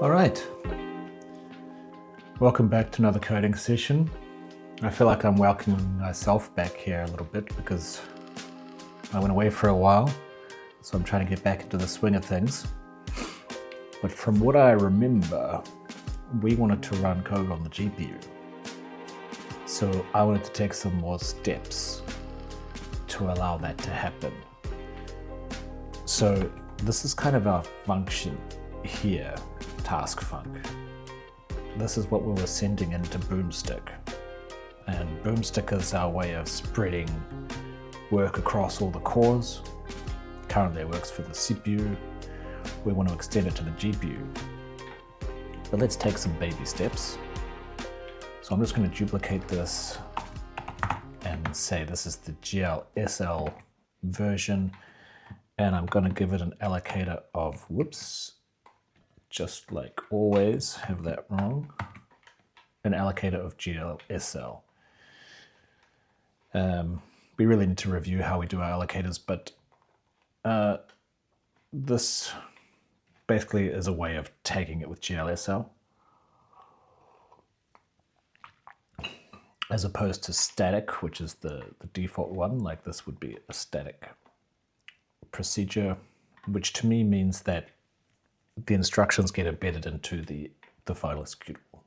All right, welcome back to another coding session. I feel like I'm welcoming myself back here a little bit because I went away for a while, so I'm trying to get back into the swing of things. But from what I remember, we wanted to run code on the GPU. So I wanted to take some more steps to allow that to happen. So this is kind of our function here, task func. This is what we were sending into Boomstick. And Boomstick is our way of spreading work across all the cores. Currently it works for the CPU. We want to extend it to the GPU. But let's take some baby steps. So I'm just going to duplicate this and say this is the GLSL version. And I'm going to give it an allocator of, whoops, just like always, have that wrong, an allocator of GLSL. We really need to review how we do our allocators, but this basically is a way of tagging it with GLSL, as opposed to static, which is the default one. Like this would be a static procedure, which to me means that the instructions get embedded into the final executable.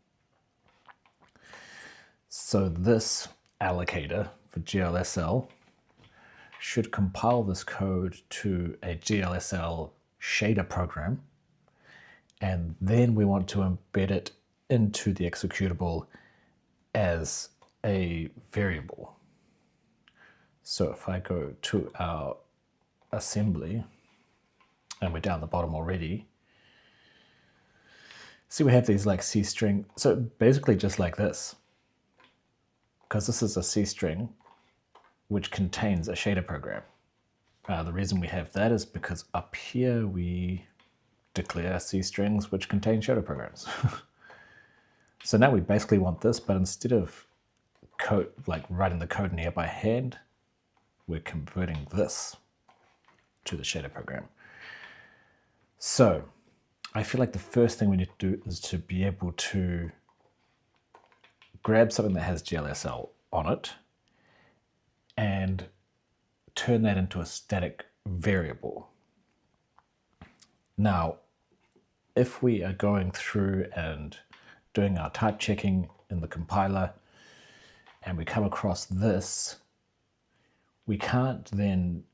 So this allocator for GLSL should compile this code to a GLSL shader program, and then we want to embed it into the executable as a variable. So if I go to our assembly, and we're down the bottom already, see we have these like C string. So basically just like this, because this is a C string which contains a shader program. The reason we have that is because up here we declare C strings which contain shader programs. So now we basically want this, but instead of code, like writing the code in here by hand, we're converting this to the shader program. So I feel like the first thing we need to do is to be able to grab something that has GLSL on it and turn that into a static variable. Now, if we are going through and doing our type checking in the compiler and we come across this, we can't then,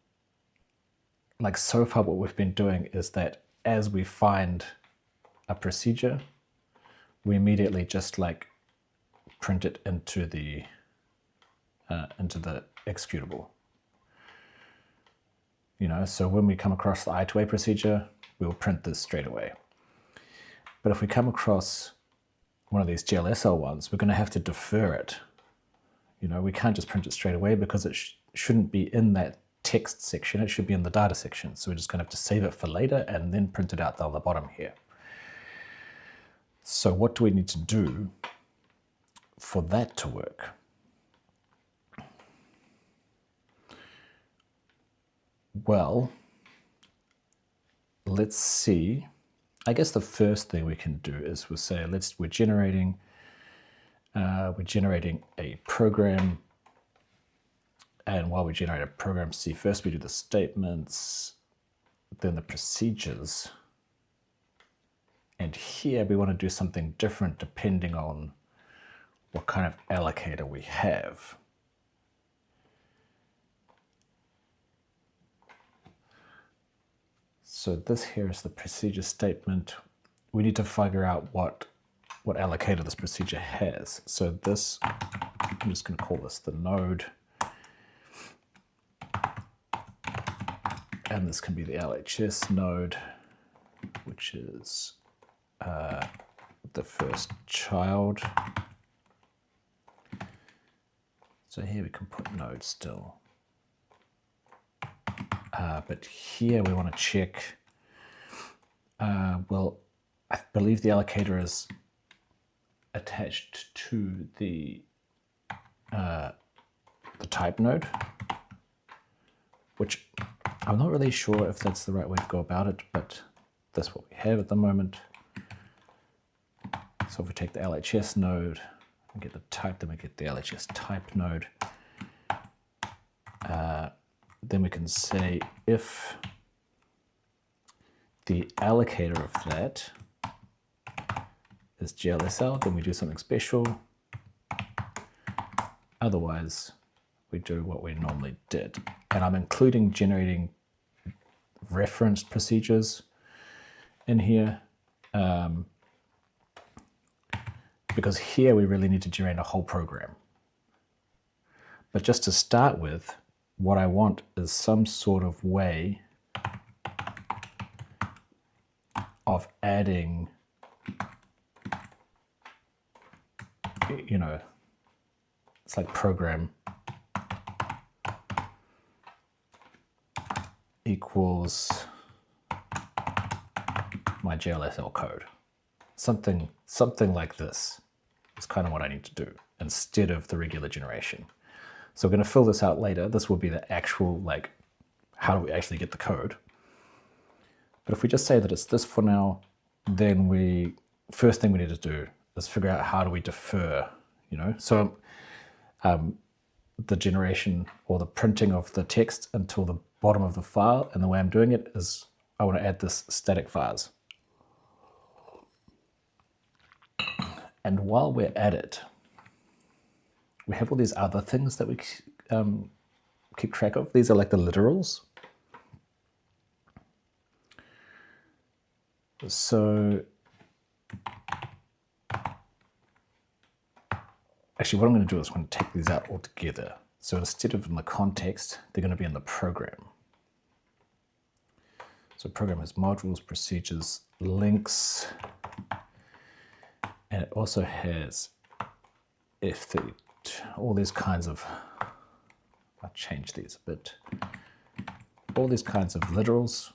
like so far what we've been doing is that as we find a procedure, we immediately just like print it into the executable. You know, so when we come across the I2A procedure, we'll print this straight away. But if we come across one of these GLSL ones, we're going to have to defer it. You know, we can't just print it straight away because it shouldn't be in that text section, it should be in the data section. So we're just going to have to save it for later and then print it out down the bottom here. So what do we need to do for that to work? Well, let's see. I guess the first thing we can do is we'll say we're generating a program. And while we generate a program C, first we do the statements, then the procedures. And here we want to do something different depending on what kind of allocator we have. So this here is the procedure statement. We need to figure out what allocator this procedure has. So this, I'm just going to call this the node. And this can be the LHS node, which is the first child. So here we can put node still. But here we want to check, well, I believe the allocator is attached to the type node, which I'm not really sure if that's the right way to go about it, but that's what we have at the moment. So if we take the LHS node and get the type, then we get the LHS type node. Then we can say if the allocator of that is GLSL, then we do something special. Otherwise, we do what we normally did. And I'm including generating reference procedures in here because here we really need to generate a whole program. But just to start with, what I want is some sort of way of adding, you know, it's like program equals my GLSL code. Something like this is kind of what I need to do instead of the regular generation. So we're going to fill this out later. This will be the actual, like, how do we actually get the code? But if we just say that it's this for now, then first thing we need to do is figure out how do we defer, you know? So the generation or the printing of the text until the bottom of the file, and the way I'm doing it is I want to add this static vars. And while we're at it, we have all these other things that we keep track of. These are like the literals. So actually what I'm going to do is I'm going to take these out all together. So instead of in the context, they're going to be in the program. So program has modules, procedures, links, and it also has F32, all these kinds of, I'll change these a bit, all these kinds of literals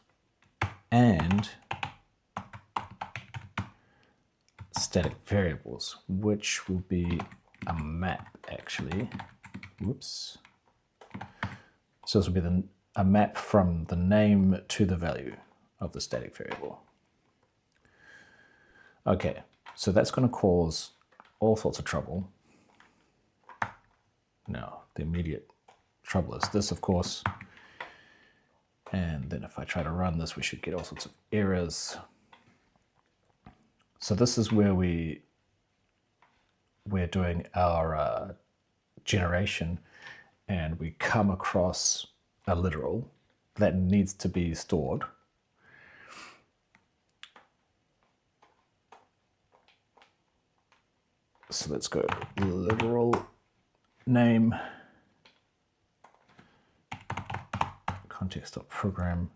and static variables, which will be a map actually. Whoops. So this will be a map from the name to the value of the static variable. Okay, so that's going to cause all sorts of trouble. Now, the immediate trouble is this, of course. And then if I try to run this, we should get all sorts of errors. So this is where we're doing our generation, and we come across a literal that needs to be stored. So let's go literal name context.program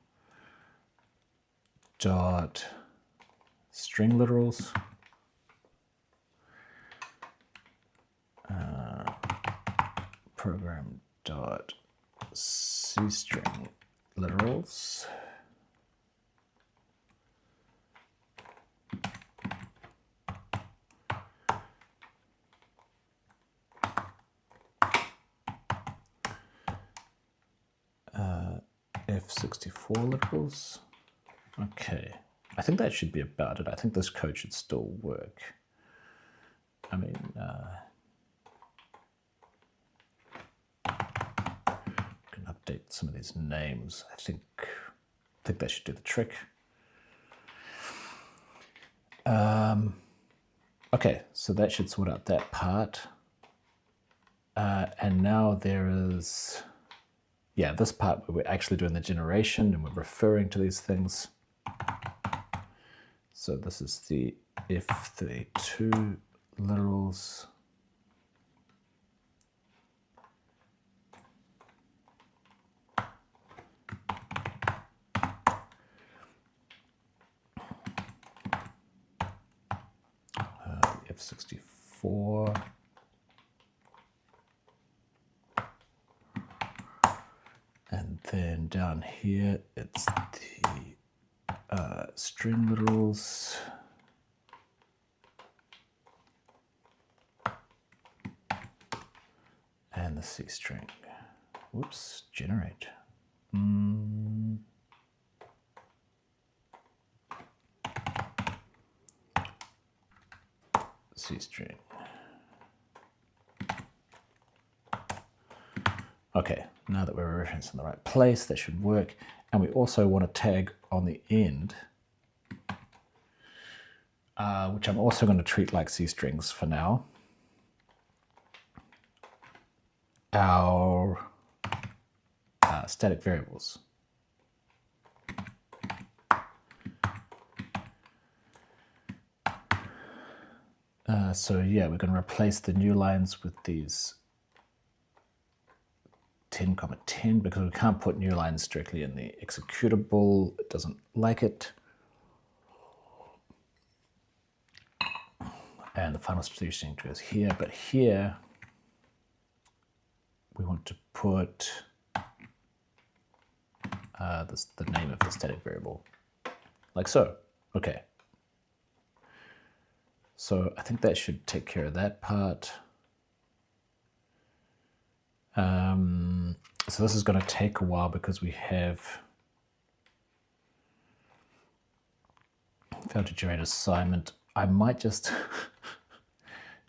dot string literals program dot cstring literals F64 literals. Okay, I think that should be about it. I think this code should still work. I mean, can update some of these names. I think that should do the trick. Okay, so that should sort out that part. And now there is, yeah, this part where we're actually doing the generation and we're referring to these things. So this is the F32 literals. F64. And then down here, it's the string literals. And the C string. Whoops, generate. C string. Okay, now that we're referencing the right place, that should work. And we also want to tag on the end, which I'm also going to treat like C strings for now, our static variables. So yeah, we're going to replace the new lines with these 10, 10, because we can't put new lines directly in the executable. It doesn't like it. And the final string goes here, but here we want to put the name of the static variable, like so. Okay. So I think that should take care of that part. So this is going to take a while because we have failed to generate assignment. I might just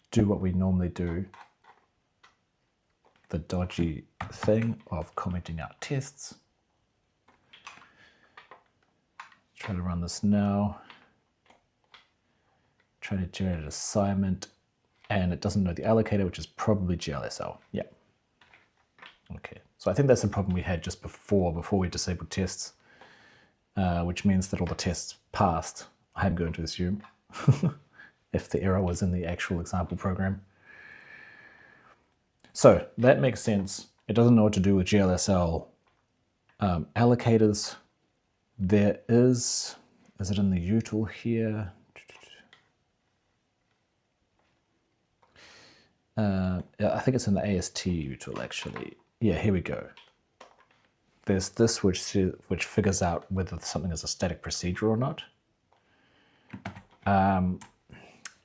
do what we normally do, the dodgy thing of commenting out tests. Try to run this now. Try to generate an assignment, and it doesn't know the allocator, which is probably GLSL. Yeah. Okay, so I think that's the problem we had just before we disabled tests, which means that all the tests passed. I'm going to assume, if the error was in the actual example program. So that makes sense. It doesn't know what to do with GLSL allocators. There is it in the util here? I think it's in the AST util actually. Yeah, here we go. There's this which figures out whether something is a static procedure or not. I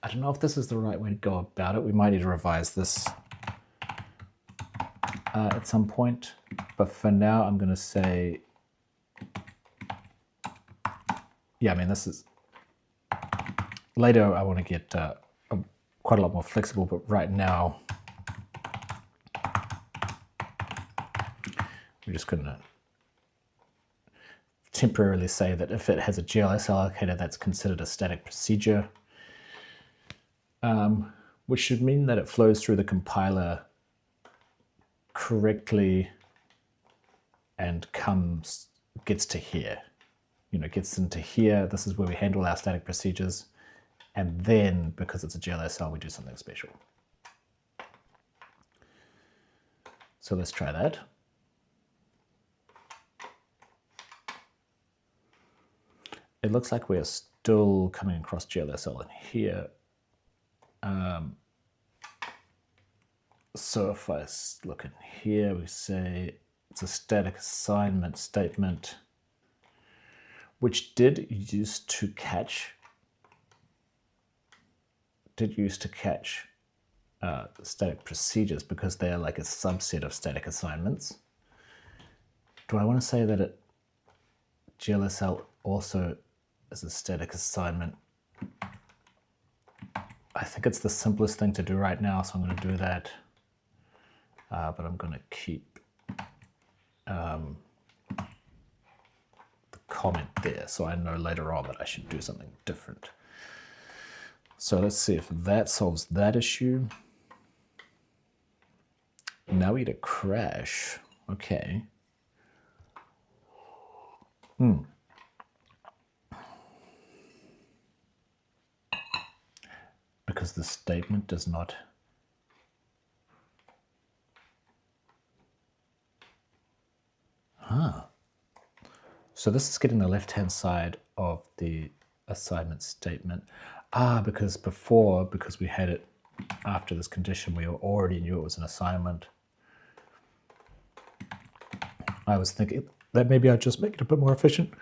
don't know if this is the right way to go about it. We might need to revise this at some point. But for now, I'm going to say, yeah, I mean, this is, later I want to get quite a lot more flexible, but right now, we're just going to temporarily say that if it has a GLSL allocator, that's considered a static procedure, which should mean that it flows through the compiler correctly and gets to here. Gets into here. This is where we handle our static procedures. And then, because it's a GLSL, we do something special. So let's try that. It looks like we're still coming across GLSL in here. So if I look in here, we say it's a static assignment statement, which did use to catch static procedures because they're like a subset of static assignments. Do I want to say that GLSL also is a static assignment? I think it's the simplest thing to do right now, so I'm going to do that. But I'm going to keep the comment there, so I know later on that I should do something different. So let's see if that solves that issue. Now we get a crash. Okay. Because the statement does not. So this is getting the left-hand side of the assignment statement. Because we had it after this condition, we already knew it was an assignment. I was thinking that maybe I'd just make it a bit more efficient.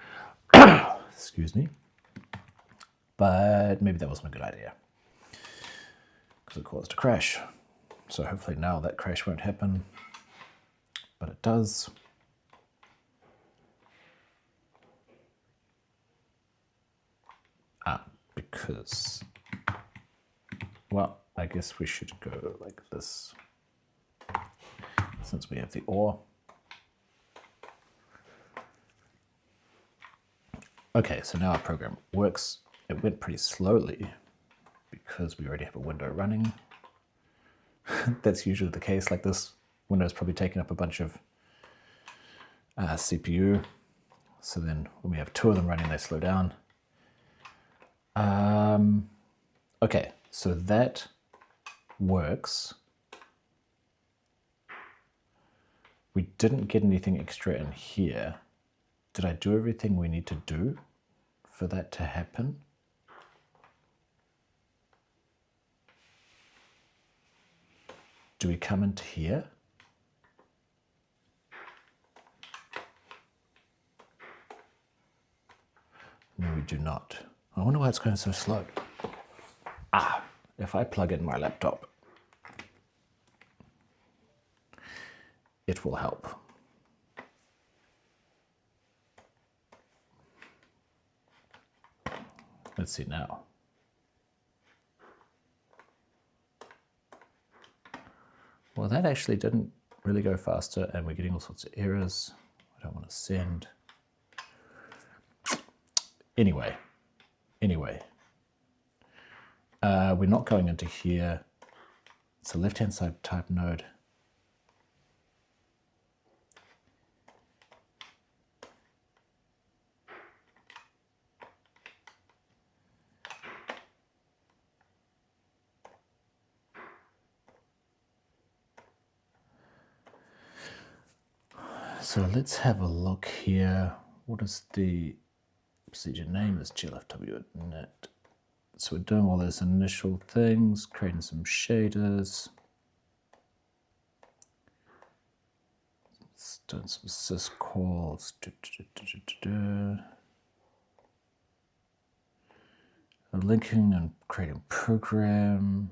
Excuse me. But maybe that wasn't a good idea, because it caused a crash. So hopefully now that crash won't happen, but it does. Because Well, I guess we should go like this, since we have the OR. Okay, so now our program works. It went pretty slowly because we already have a window running. That's usually the case. Like this window is probably taking up a bunch of CPU. So then when we have two of them running, they slow down. Okay, so that works. We didn't get anything extra in here. Did I do everything we need to do for that to happen? Do we come into here? No, we do not. I wonder why it's going so slow. Ah, if I plug in my laptop, it will help. Let's see now. Well, that actually didn't really go faster, and we're getting all sorts of errors. I don't want to send. Anyway, we're not going into here. It's a left-hand side type node. So let's have a look here. What is the procedure name? Is glfw.net. So we're doing all those initial things, creating some shaders, doing some syscalls, linking and creating program.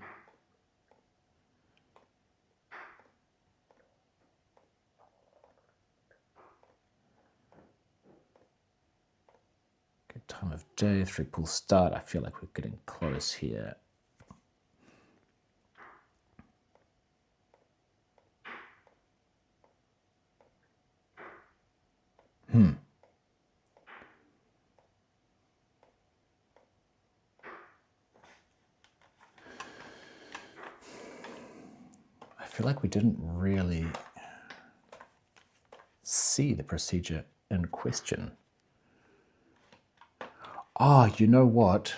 Good time of day, 3 pool start. I feel like we're getting close here. I feel like we didn't really see the procedure in question. Oh, you know what?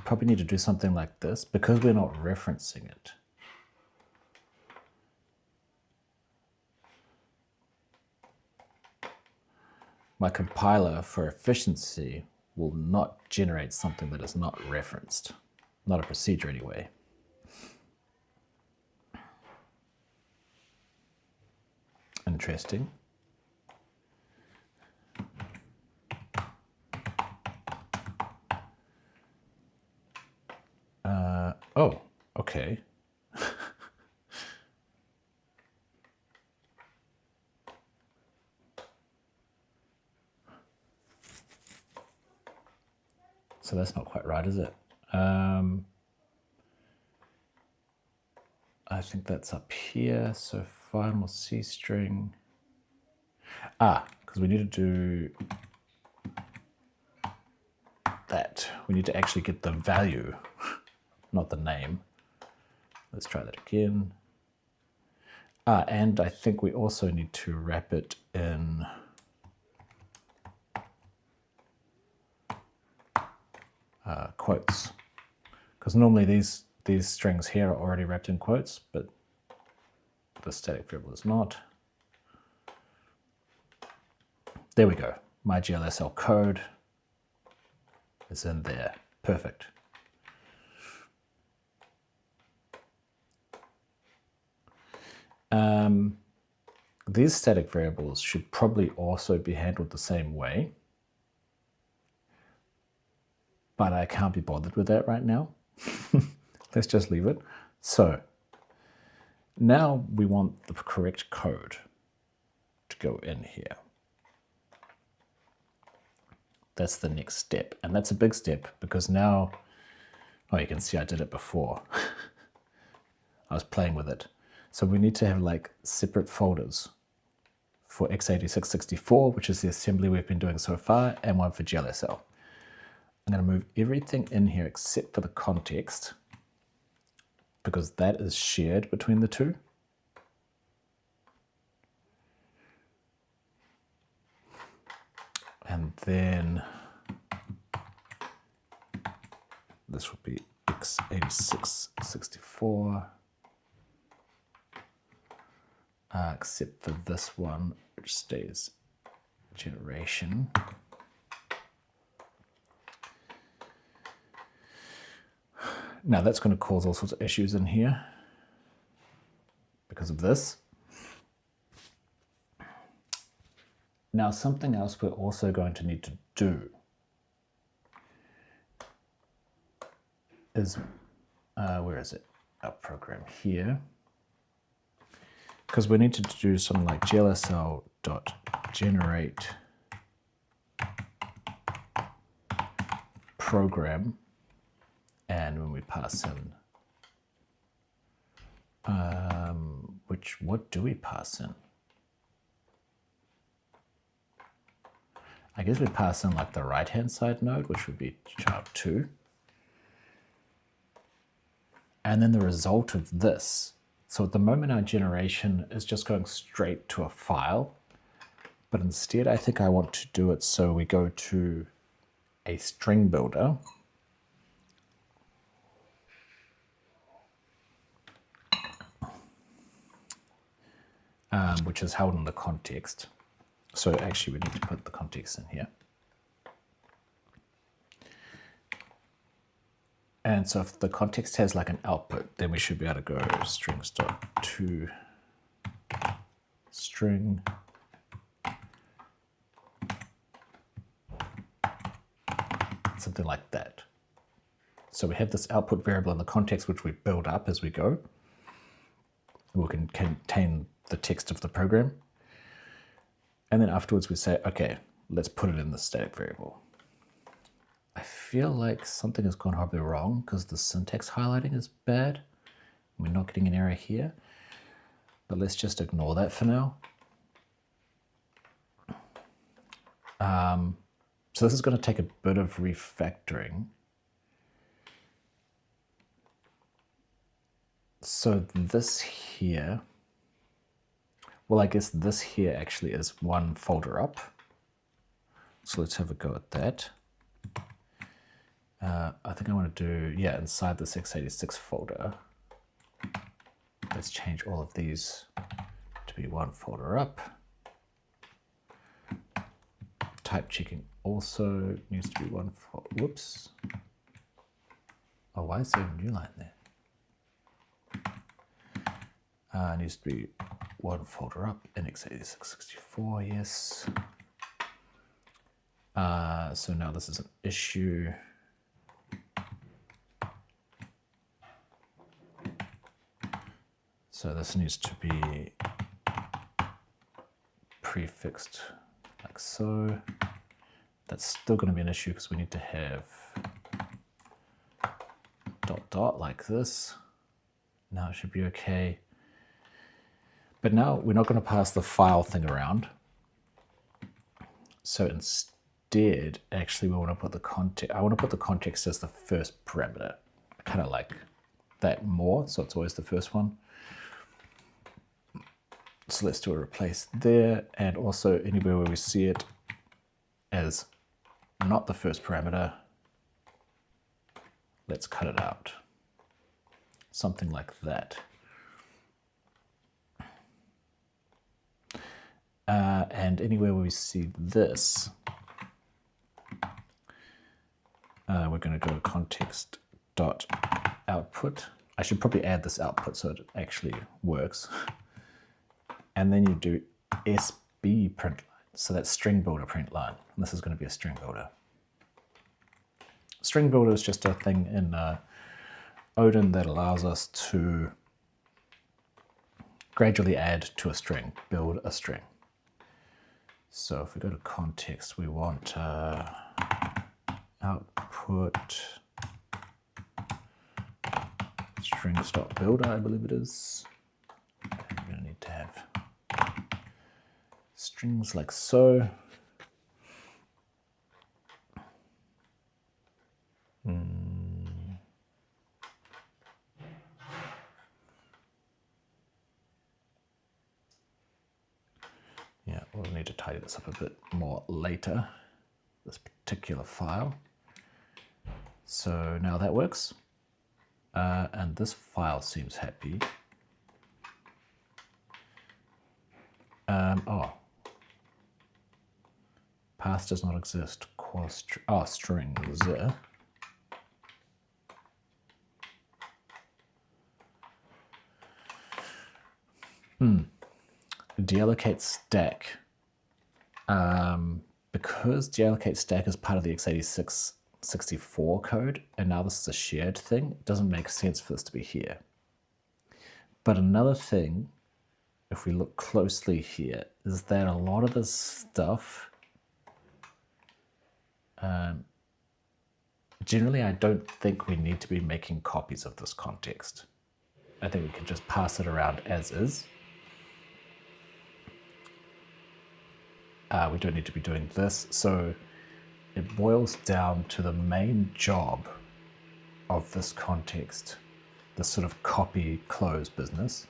Probably need to do something like this because we're not referencing it. My compiler, for efficiency, will not generate something that is not referenced. Not a procedure anyway. Interesting. Oh, okay. So that's not quite right, is it? I think that's up here. So final C string. Because we need to do that. We need to actually get the value, not the name. Let's try that again. And I think we also need to wrap it in quotes. Because normally these strings here are already wrapped in quotes, but the static variable is not. There we go. My GLSL code is in there. Perfect. These static variables should probably also be handled the same way, but I can't be bothered with that right now. Let's just leave it. So now we want the correct code to go in here. That's the next step. And that's a big step because now, oh, you can see I did it before. I was playing with it. So we need to have like separate folders for x86-64, which is the assembly we've been doing so far, and one for GLSL. I'm going to move everything in here except for the context because that is shared between the two. And then this would be x86-64, except for this one, which stays generation. Now that's going to cause all sorts of issues in here because of this. Now something else we're also going to need to do is, where is it? Our program here. Because we need to do something like glsl.generate program, and when we pass in, what do we pass in? I guess we pass in like the right-hand side node, which would be #2. And then the result of this. So at the moment, our generation is just going straight to a file. But instead, I think I want to do it so we go to a string builder. Which is held in the context. So actually, we need to put the context in here. And so if the context has like an output, then we should be able to go strings.to string something like that. So we have this output variable in the context, which we build up as we go. We can contain the text of the program. And then afterwards we say, okay, let's put it in the static variable. I feel like something has gone horribly wrong because the syntax highlighting is bad. We're not getting an error here, but let's just ignore that for now. So this is going to take a bit of refactoring. So this here, well, I guess this here actually is one folder up. So let's have a go at that. I think I want to do, yeah, inside this x86 folder, let's change all of these to be one folder up. Type checking also needs to be one folder, whoops. Oh, why is there a new line there? Needs to be one folder up in x86-64, yes. So now this is an issue. So this needs to be prefixed like so. That's still going to be an issue because we need to have ... like this. Now it should be okay. But now we're not going to pass the file thing around. So instead, actually, we want to put the context. I want to put the context as the first parameter. I kind of like that more, so it's always the first one. So let's do a replace there, and also anywhere where we see it as not the first parameter, let's cut it out. Something like that. And anywhere where we see this, we're going to go to context.output. I should probably add this output so it actually works. And then you do SB print line. So that's string builder print line. And this is going to be a string builder. String builder is just a thing in Odin that allows us to gradually add to a string, build a string. So if we go to context, we want output strings.builder, I believe it is. I'm going to need to have strings like so. Yeah, we'll need to tidy this up a bit more later, this particular file. So now that works. And this file seems happy. Path does not exist. Strings. Deallocate stack. Because deallocate stack is part of the x86-64 code, and now this is a shared thing, it doesn't make sense for this to be here. But another thing, if we look closely here, is that a lot of this stuff, generally I don't think we need to be making copies of this context. I think we can just pass it around as is. We don't need to be doing this. So it boils down to the main job of this context, this sort of copy close business,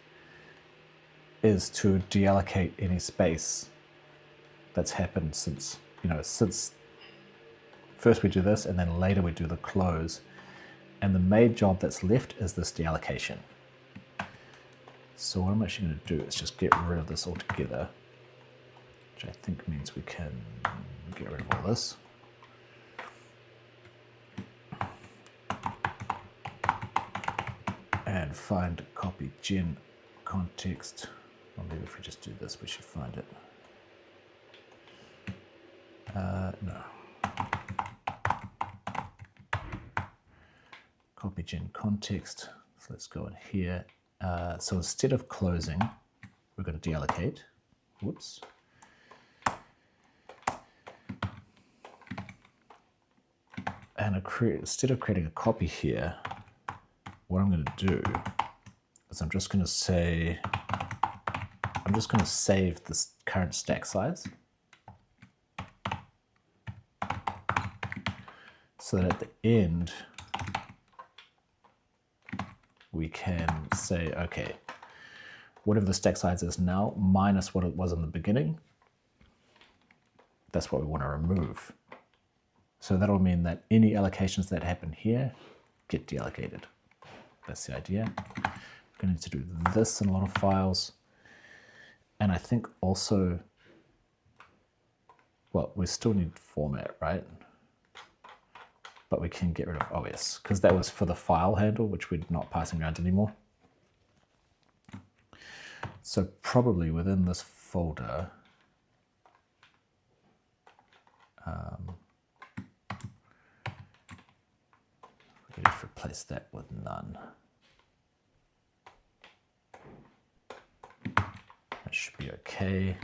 is to deallocate any space that's happened since first we do this and then later we do the close. And the main job that's left is this deallocation. So what I'm actually going to do is just get rid of this altogether, which I think means we can get rid of all this. And find copy gen context. Or maybe if we just do this, we should find it. No. Copy gen context. So let's go in here. So instead of closing, we're going to deallocate. Whoops. And instead of creating a copy here, what I'm going to do is I'm just going to save this current stack size so that at the end we can say, okay, whatever the stack size is now minus what it was in the beginning, that's what we want to remove. So that'll mean that any allocations that happen here get deallocated. That's the idea. We're going to need to do this in a lot of files. And I think also, well, we still need format, right? But we can get rid of OS, because that was for the file handle, which we're not passing around anymore. So probably within this folder, we can just replace that with none. That should be okay.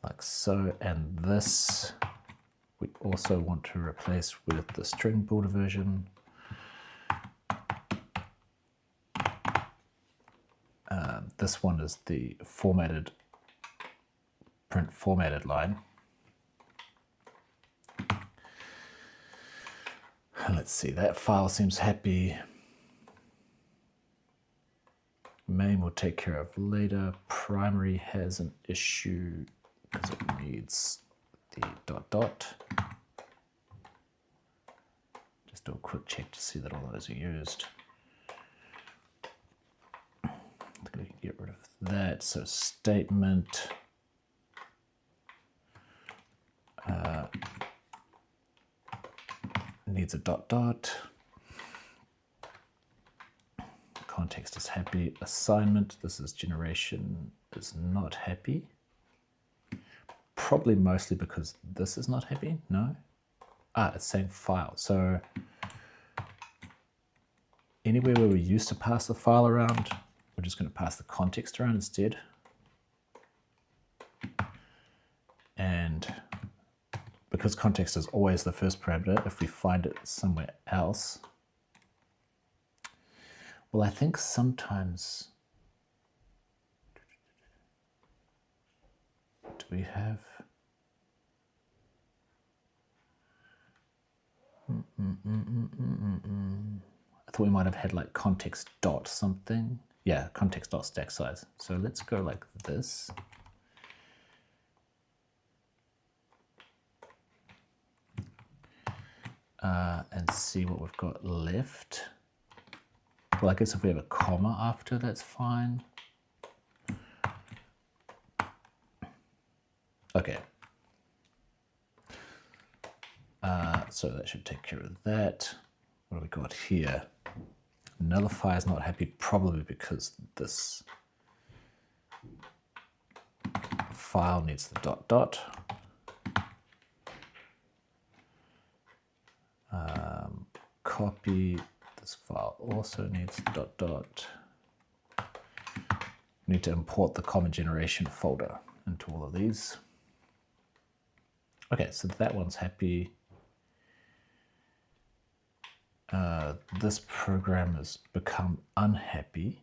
Like so, and this we also want to replace with the string builder version. This one is the print formatted line. Let's see, that file seems happy. Main will take care of later. Primary has an issue because it needs the ... Just do a quick check to see that all those are used. I think we can get rid of that. So statement needs a ... Context is happy. Assignment, this is generation, is not happy. Probably mostly because this is not happy. No? It's saying file. So anywhere where we used to pass the file around, we're just going to pass the context around instead. And because context is always the first parameter, if we find it somewhere else, well, I think sometimes, do we have, I thought we might have had like context dot something. Yeah, context dot stack size. So let's go like this. And see what we've got left. Well, I guess if we have a comma after, that's fine. Okay. So that should take care of that. What have we got here? Nullify is not happy, probably because this file needs the dot dot. Copy, this file also needs dot dot. We need to import the common generation folder into all of these. Okay, so that one's happy. This program has become unhappy.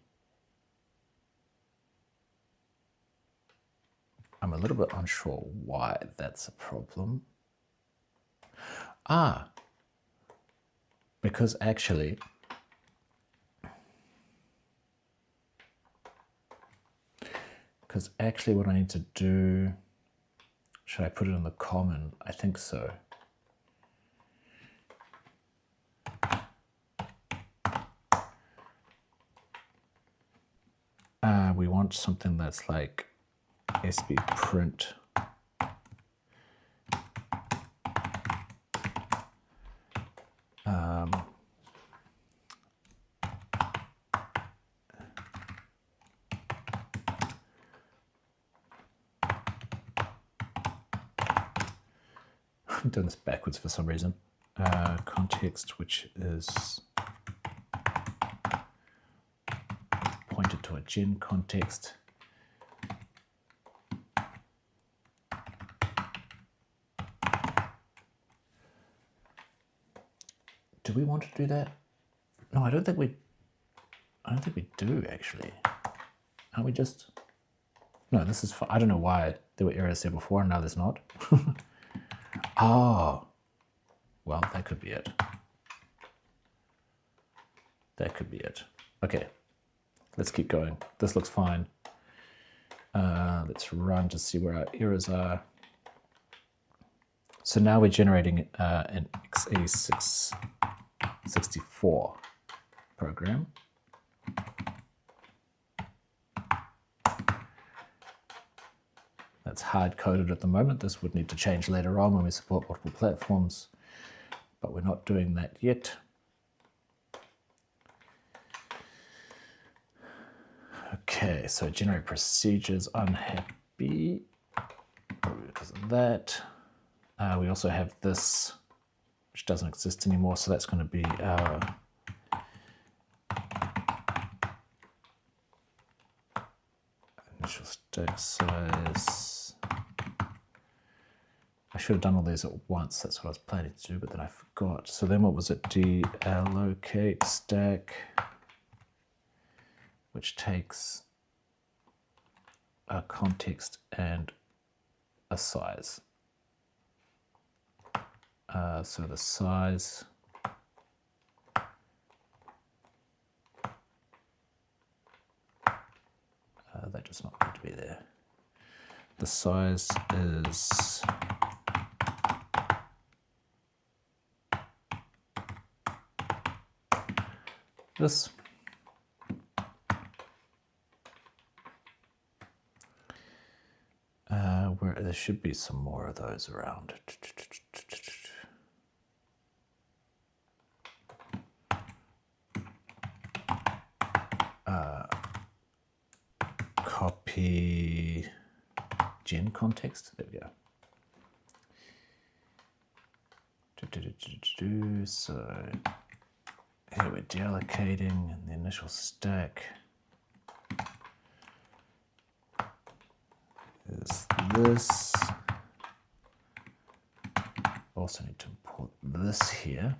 I'm a little bit unsure why that's a problem. Because actually, what I need to do, should I put it in the common? I think so. We want something that's like SB print. I'm doing this backwards for some reason. Context, which is pointed to a gen context. Do we want to do that? No, I don't think we do actually. Aren't we just? No, this is. I don't know why there were errors there before and now there's not. Oh, well, that could be it. That could be it. Okay, let's keep going. This looks fine. Let's run to see where our errors are. So now we're generating an x86-64 program. That's hard-coded at the moment. This would need to change later on when we support multiple platforms, but we're not doing that yet. Okay, so generate procedures unhappy because of that. We also have this, which doesn't exist anymore, so that's going to be our initial stack size. I should have done all these at once. That's what I was planning to do, but then I forgot. So then what was it? Deallocate stack, which takes a context and a size. So the size that does not need to be there. The size is this. Where there should be some more of those around. Copy gen context. There we go. So here we're deallocating in the initial stack. Is this also need to import this here.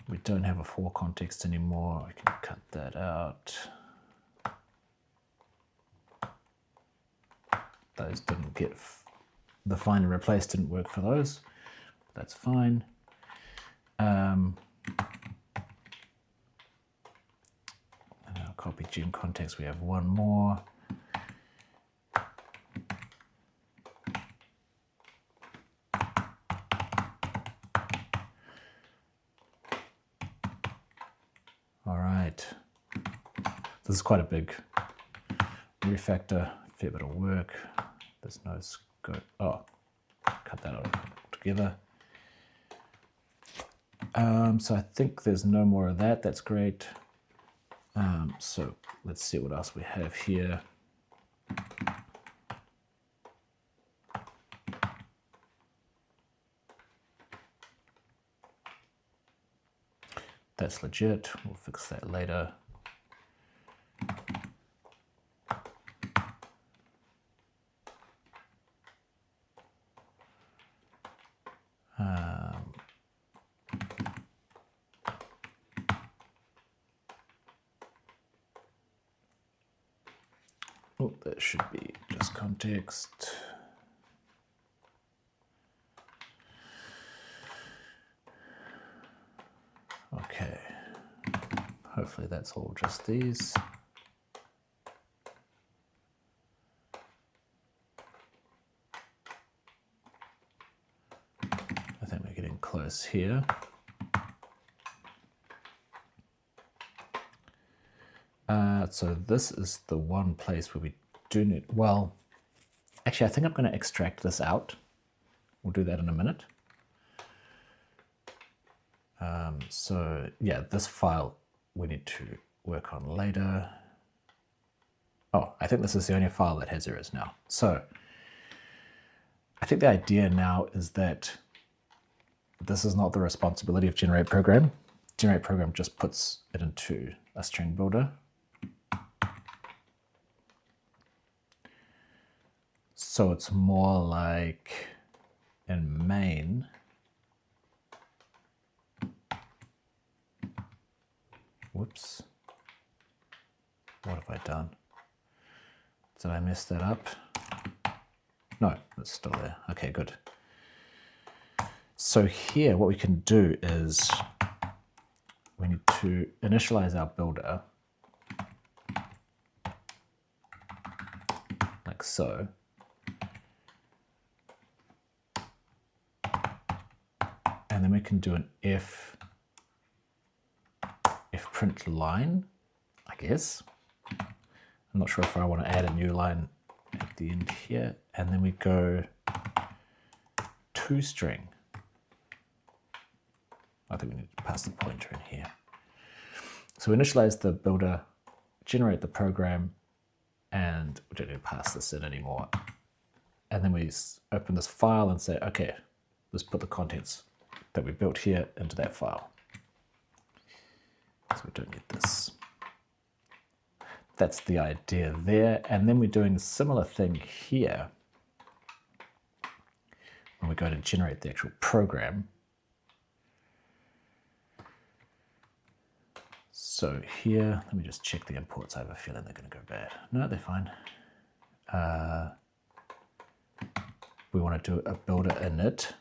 We don't have a for context anymore. We can cut that out. Those didn't get, the find and replace didn't work for those. That's fine. And I'll copy gen context. We have one more. All right. This is quite a big refactor, fair bit of work. There's no scope. Oh, cut that out together. So I think there's no more of that. That's great. So let's see what else we have here. That's legit. We'll fix that later. Oh, that should be just context. Okay. Hopefully that's all just these. I think we're getting close here. So this is the one place where we do need, well, actually I think I'm going to extract this out. We'll do that in a minute. So yeah, this file we need to work on later. Oh, I think this is the only file that has errors now. So I think the idea now is that this is not the responsibility of generate program. Generate program just puts it into a string builder. So it's more like in main, whoops, what have I done? Did I mess that up? No, it's still there. Okay, good. So here what we can do is we need to initialize our builder like so. And then we can do an if print line, I guess. I'm not sure if I want to add a new line at the end here. And then we go to string. I think we need to pass the pointer in here. So we initialize the builder, generate the program, and we don't need to pass this in anymore. And then we open this file and say, okay, let's put the contents that we built here into that file. So we don't need this. That's the idea there. And then we're doing a similar thing here. When we go to generate the actual program. So here, let me just check the imports. I have a feeling they're going to go bad. No, they're fine. We want to do a builder init.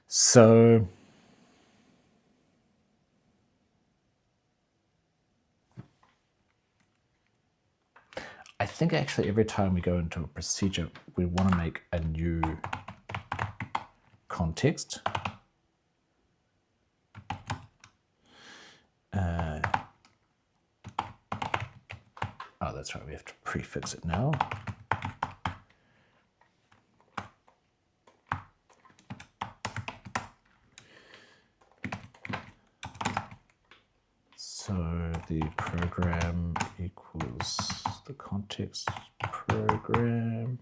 So I think actually every time we go into a procedure, we want to make a new context. Oh, that's right, we have to prefix it now. So the program equals the context program.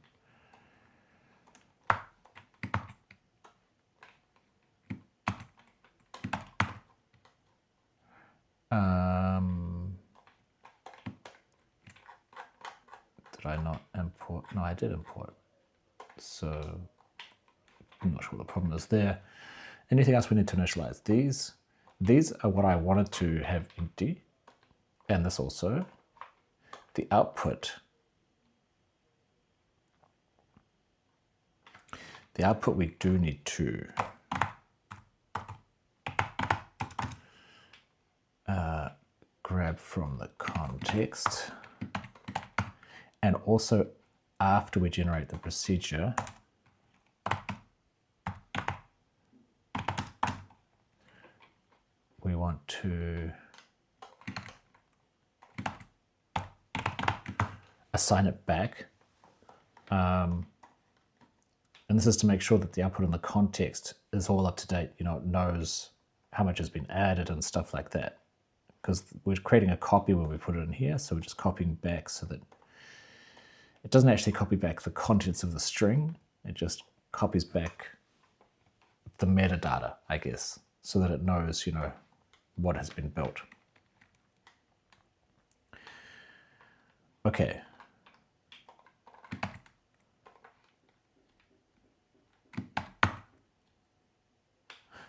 Did I not import. No, I did import. So I'm not sure what the problem is there. Anything else we need to initialize? These are what I wanted to have empty. And this also. The output. The output we do need to grab from the context. And also after we generate the procedure, we want to assign it back. And this is to make sure that the output in the context is all up to date, you know, it knows how much has been added and stuff like that. Because we're creating a copy when we put it in here, so we're just copying back so that it doesn't actually copy back the contents of the string, it just copies back the metadata, I guess, so that it knows, you know, what has been built. Okay.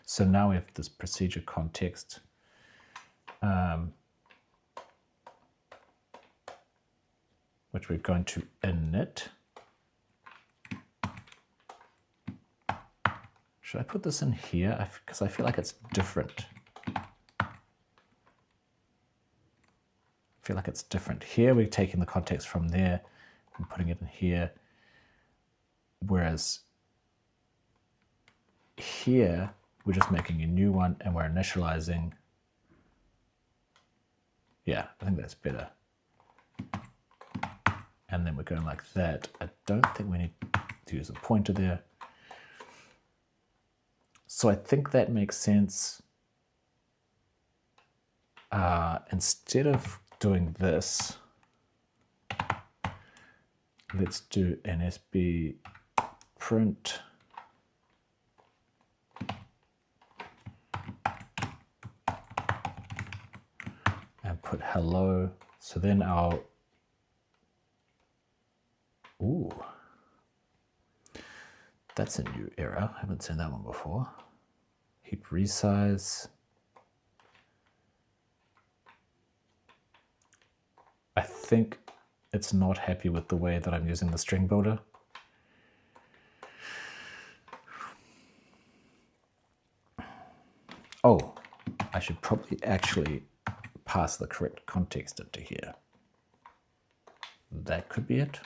So now we have this procedure context. Which we're going to init. Should I put this in here? Because I feel like it's different. I feel like it's different. Here we're taking the context from there and putting it in here. Whereas here, we're just making a new one and we're initializing. Yeah, I think that's better. And then we're going like that. I don't think we need to use a pointer there. So I think that makes sense. Instead of doing this, let's do NSB print and put hello. So then our, ooh, that's a new error. I haven't seen that one before. Heap resize. I think it's not happy with the way that I'm using the string builder. Oh, I should probably actually pass the correct context into here. That could be it.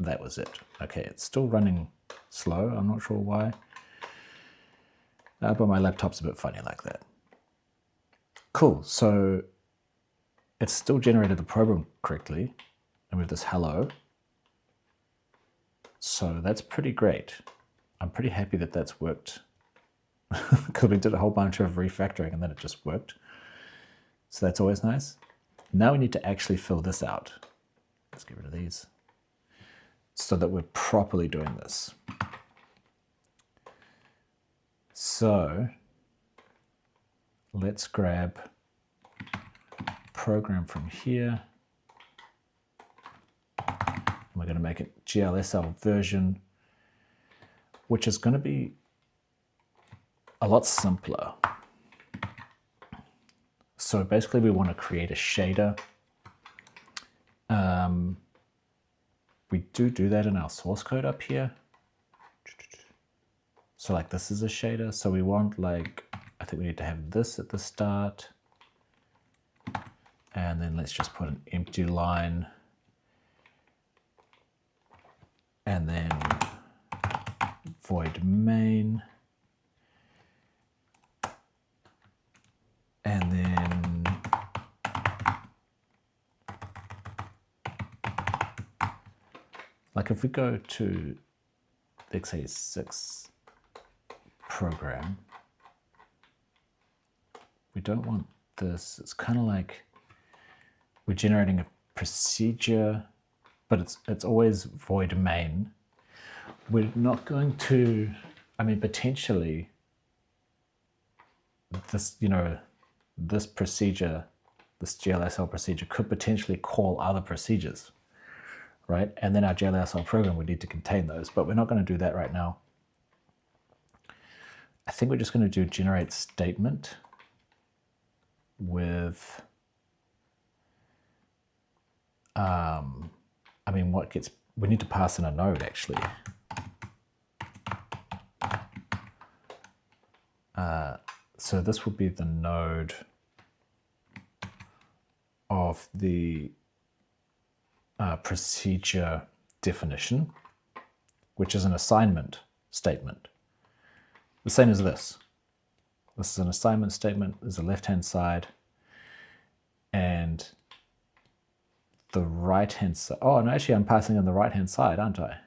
That was it. Okay, it's still running slow. I'm not sure why. But my laptop's a bit funny like that. Cool, so it's still generated the program correctly. And we have this hello. So that's pretty great. I'm pretty happy that that's worked. Because we did a whole bunch of refactoring and then it just worked. So that's always nice. Now we need to actually fill this out. Let's get rid of these. So that we're properly doing this. So let's grab program from here. We're going to make it GLSL version, which is going to be a lot simpler. So basically we want to create a shader. We do that in our source code up here. So like this is a shader. So we want like, I think we need to have this at the start. And then let's just put an empty line. And then void main. And then like if we go to the x86 program, we don't want this. It's kind of like we're generating a procedure, but it's always void main. We're not going to, I mean, potentially this, you know, this procedure, this GLSL procedure could potentially call other procedures. right? And then our GLSL program would need to contain those, but we're not going to do that right now. I think we're just going to do generate statement with, I mean, we need to pass in a node actually. So this will be the node of the procedure definition, which is an assignment statement. The same as this. This is an assignment statement. There's a left-hand side and the right-hand side. Oh, and actually I'm passing on the right-hand side, aren't I?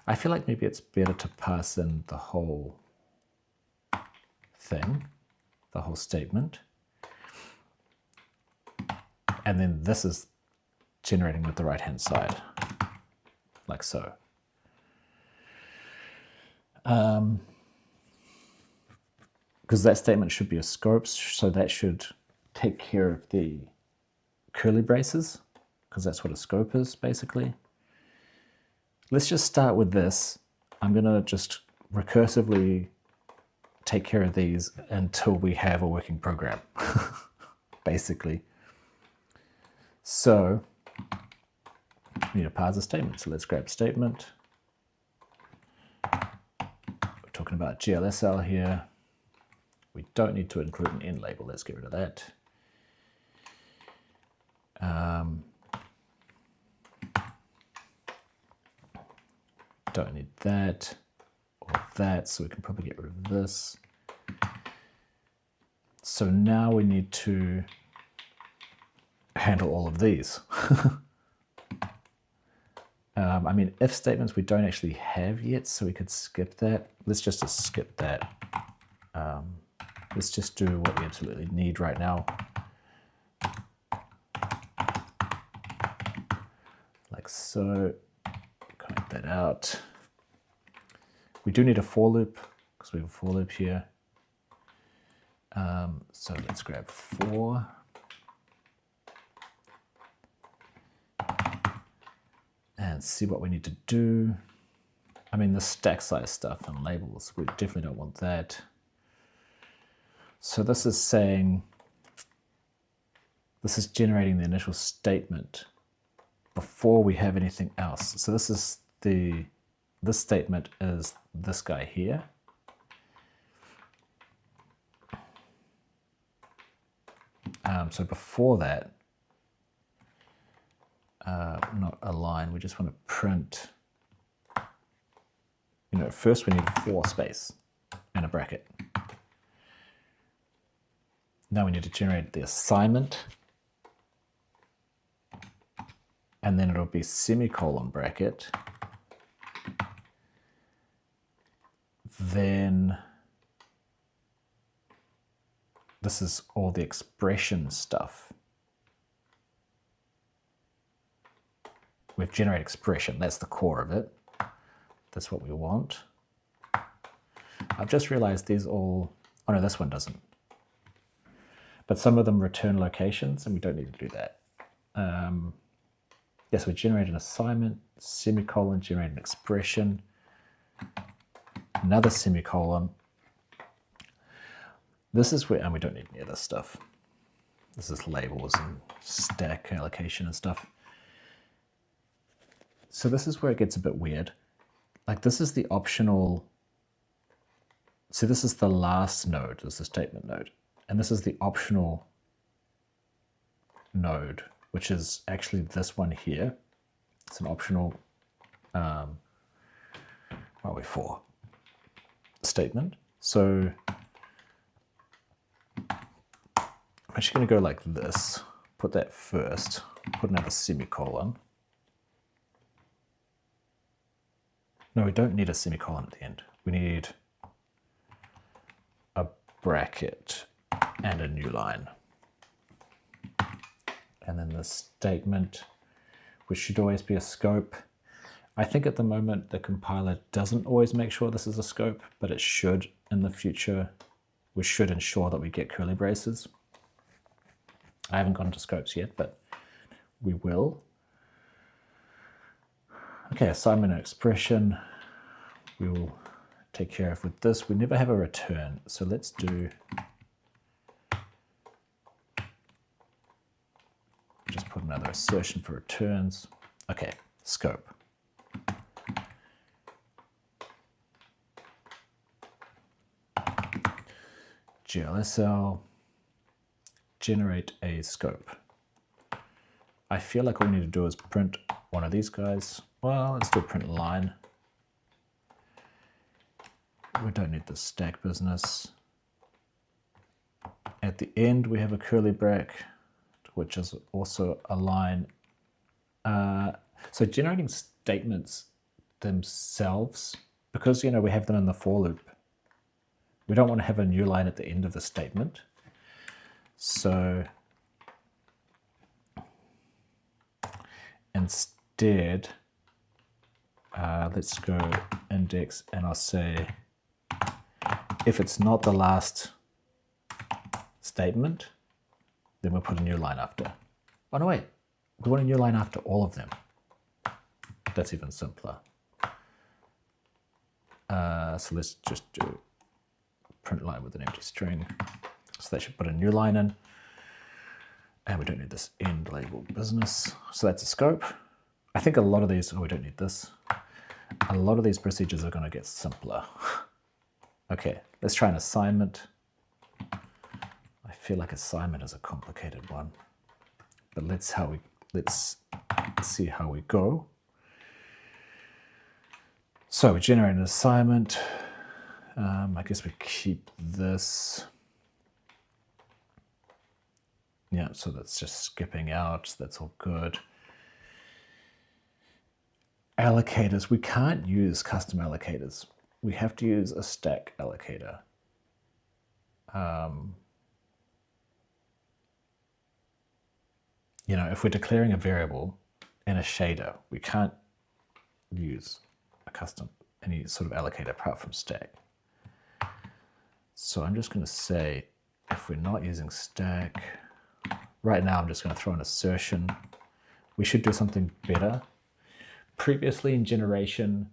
I feel like maybe it's better to pass in the whole thing, the whole statement. And then this is generating with the right-hand side, like so. Because that statement should be a scope, so that should take care of the curly braces, because that's what a scope is, basically. Let's just start with this. I'm going to just recursively take care of these until we have a working program, basically. So we need to parse a statement. So let's grab statement. We're talking about GLSL here. We don't need to include an end label. Let's get rid of that. Don't need that or that, so we can probably get rid of this. So now we need to handle all of these. I mean, if statements we don't actually have yet, so we could skip that. Let's just skip that. Let's just do what we absolutely need right now. Like so. Comment that out. We do need a for loop because we have a for loop here. So let's grab for. And see what we need to do. I mean, the stack size stuff and labels, we definitely don't want that. So this is saying, this is generating the initial statement before we have anything else. So this is this statement is this guy here. So before that, not a line, we just want to print, first we need a for space and a bracket. Now we need to generate the assignment, and then it'll be semicolon bracket. Then this is all the expression stuff. We've generated expression, that's the core of it. That's what we want. I've just realized these all, oh no, this one doesn't. But some of them return locations and we don't need to do that. Yes, we generate an assignment, semicolon, generate an expression, another semicolon. This is where, and we don't need any of this stuff. This is labels and stack allocation and stuff. So this is where it gets a bit weird. Like this is the optional, so this is the last node, this is the statement node. And this is the optional node, which is actually this one here. It's an optional, what are we for? Statement. So I'm actually going to go like this, put that first, put another semicolon. No, we don't need a semicolon at the end. We need a bracket and a new line. And then the statement, which should always be a scope. I think at the moment the compiler doesn't always make sure this is a scope, but it should in the future. We should ensure that we get curly braces. I haven't gone to scopes yet, but we will. Okay, assignment and expression. We will take care of with this. We never have a return, so let's do, just put another assertion for returns. Okay, scope. GLSL, generate a scope. I feel like all we need to do is print one of these guys. Well, let's do a print line. We don't need the stack business. At the end, we have a curly bracket, which is also a line. So generating statements themselves, because we have them in the for loop, we don't want to have a new line at the end of the statement. So instead, let's go index, and I'll say, if it's not the last statement, then we'll put a new line after. Oh no, wait, we want a new line after all of them. That's even simpler. So let's just do print line with an empty string. So that should put a new line in. And we don't need this end label business. So that's a scope. I think a lot of these, oh, we don't need this. A lot of these procedures are going to get simpler. Okay, let's try an assignment. I feel like assignment is a complicated one, but let's see how we go. So we generate an assignment. I guess we keep this. Yeah, so that's just skipping out. That's all good. Allocators. We can't use custom allocators. We have to use a stack allocator. If we're declaring a variable in a shader, we can't use a custom, any sort of allocator apart from stack. So I'm just going to say, if we're not using stack, right now I'm just going to throw an assertion. We should do something better. Previously in generation,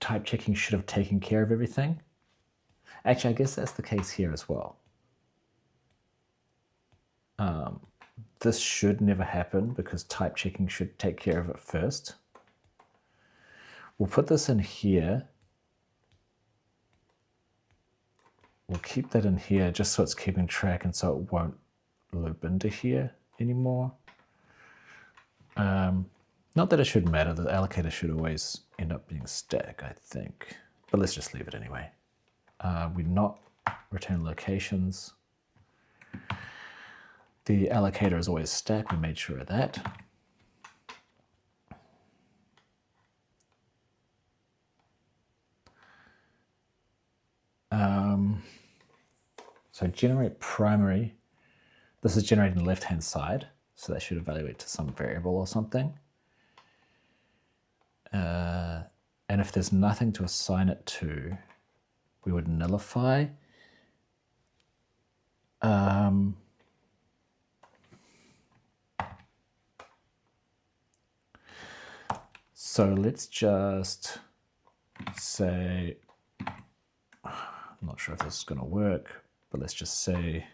type checking should have taken care of everything. Actually, I guess that's the case here as well. This should never happen because type checking should take care of it first. We'll put this in here. We'll keep that in here just so it's keeping track and so it won't loop into here anymore. Not that it should matter. The allocator should always end up being stack, I think. But let's just leave it anyway. We not return locations. The allocator is always stack. We made sure of that. So generate primary. This is generating the left-hand side. So that should evaluate to some variable or something. And if there's nothing to assign it to, we would nullify. So let's just say, I'm not sure if this is going to work, but let's just say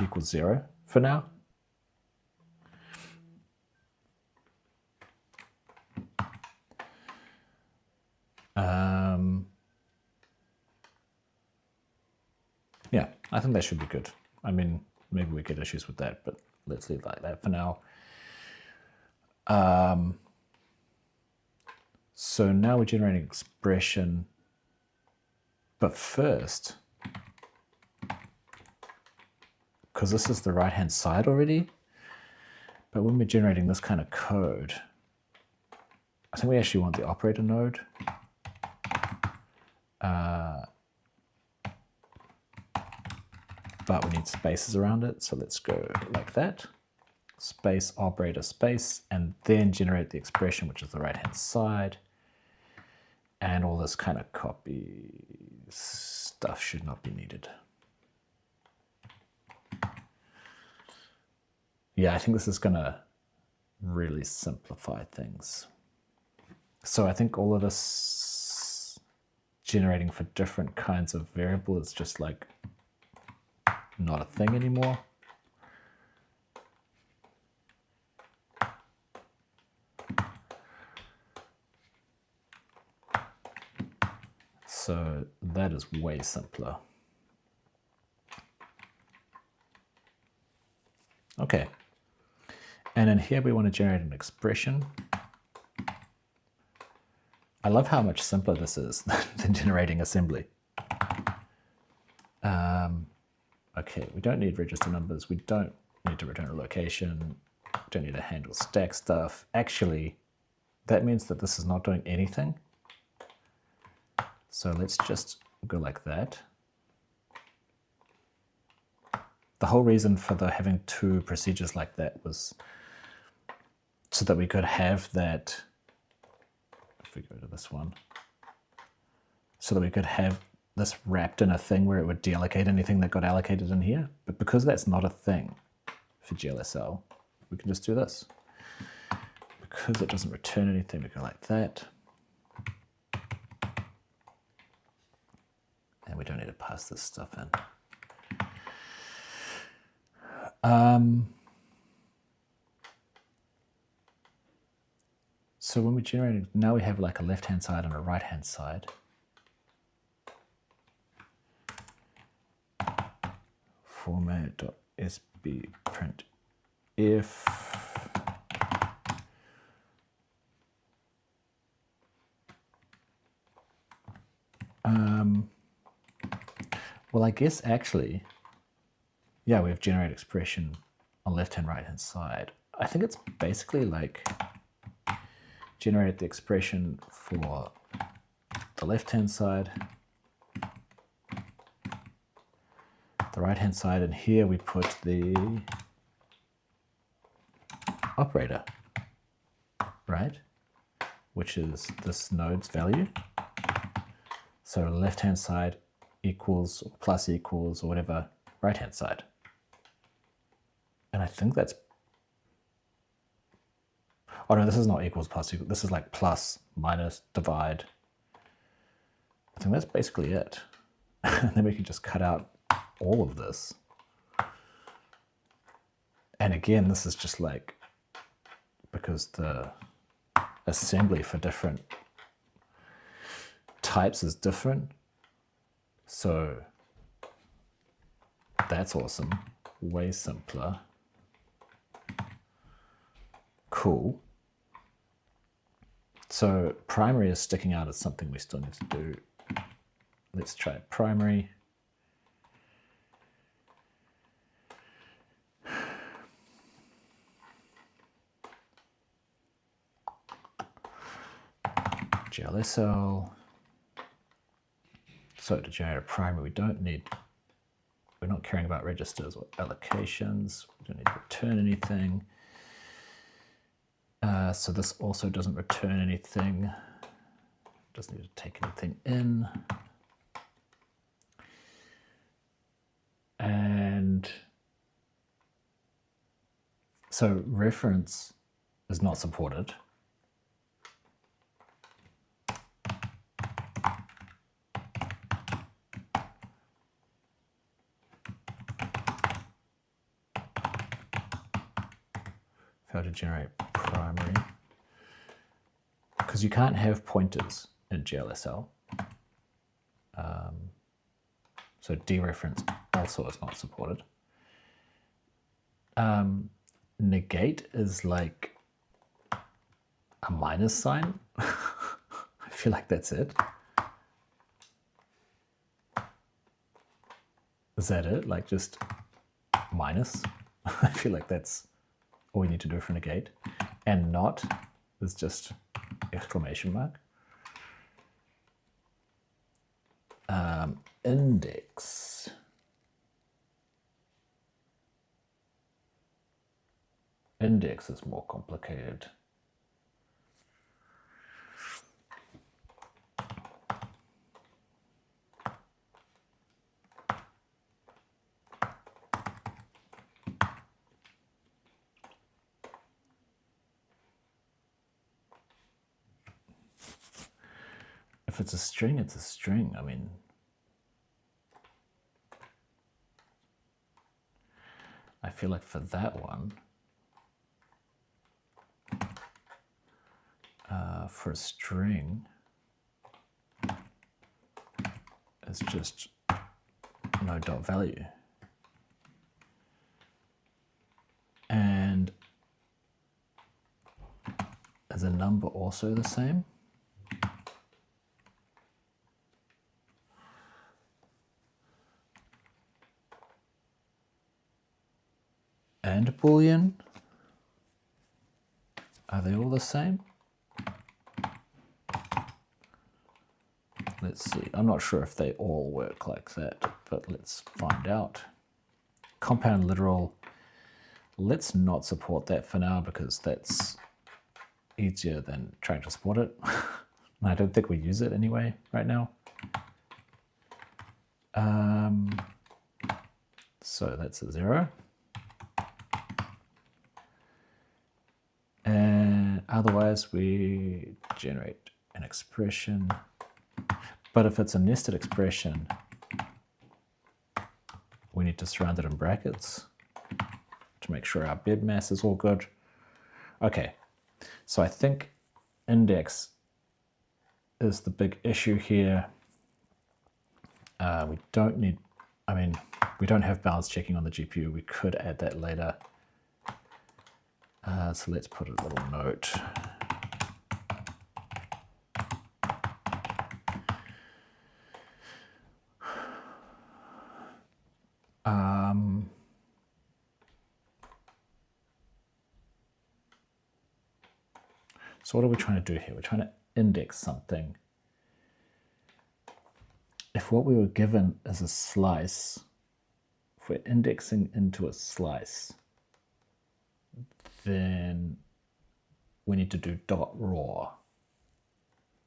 equals 0 for now. Yeah, I think that should be good. I mean, maybe we get issues with that, but let's leave it like that for now. So now we're generating expression, but first, because this is the right-hand side already, but when we're generating this kind of code, I think we actually want the operator node. But we need spaces around it, so let's go like that. Space, operator, space, and then generate the expression, which is the right-hand side. And all this kind of copy stuff should not be needed. yeah, I think this is going to really simplify things. So I think all of this generating for different kinds of variable is just like not a thing anymore. So that is way simpler. Okay. And in here we want to generate an expression. I love how much simpler this is than generating assembly. Okay, we don't need register numbers. We don't need to return a location. We don't need to handle stack stuff. Actually, that means that this is not doing anything. So let's just go like that. The whole reason for having two procedures like that was so that we could have that, if we go to this one, so that we could have this wrapped in a thing where it would deallocate anything that got allocated in here. But because that's not a thing for GLSL, we can just do this. Because it doesn't return anything, we go like that. And we don't need to pass this stuff in. So when we generate, now we have like a left-hand side and a right-hand side. Format.sb print if well, I guess actually, yeah, we have generate expression on left-hand, right-hand side. I think it's basically like generate the expression for the left-hand side, the right-hand side, and here we put the operator, right? Which is this node's value. So left-hand side equals, or plus equals, or whatever, right-hand side. And I think that's, oh no, this is not equals plus equals, this is like plus, minus, divide. I think that's basically it. And then we can just cut out all of this. And again, this is just like, because the assembly for different types is different. So that's awesome. Way simpler. Cool. So primary is sticking out as something we still need to do. Let's try primary. GLSL. So to generate a primary, we don't need, we're not caring about registers or allocations. We don't need to return anything. So this also doesn't return anything. Doesn't need to take anything in. And so reference is not supported. How to generate primary, because you can't have pointers in GLSL. So dereference also is not supported. Negate is like a minus sign. I feel like that's it. Is that it? Like just minus? I feel like that's all we need to do for negate. And not is just exclamation mark. Index. Index is more complicated. if it's a string, it's a string. I mean, I feel like for that one, for a string, it's just no dot value. And is a number also the same? And Boolean, are they all the same? Let's see, I'm not sure if they all work like that, but let's find out. Compound literal, let's not support that for now because that's easier than trying to support it. I don't think we use it anyway right now. So that's a 0. And otherwise we generate an expression. But if it's a nested expression, we need to surround it in brackets to make sure our bed mass is all good. Okay, so I think index is the big issue here. We don't need, I mean, we don't have balance checking on the GPU. We could add that later. So let's put a little note. So what are we trying to do here? We're trying to index something. If what we were given is a slice, if we're indexing into a slice, then we need to do dot raw,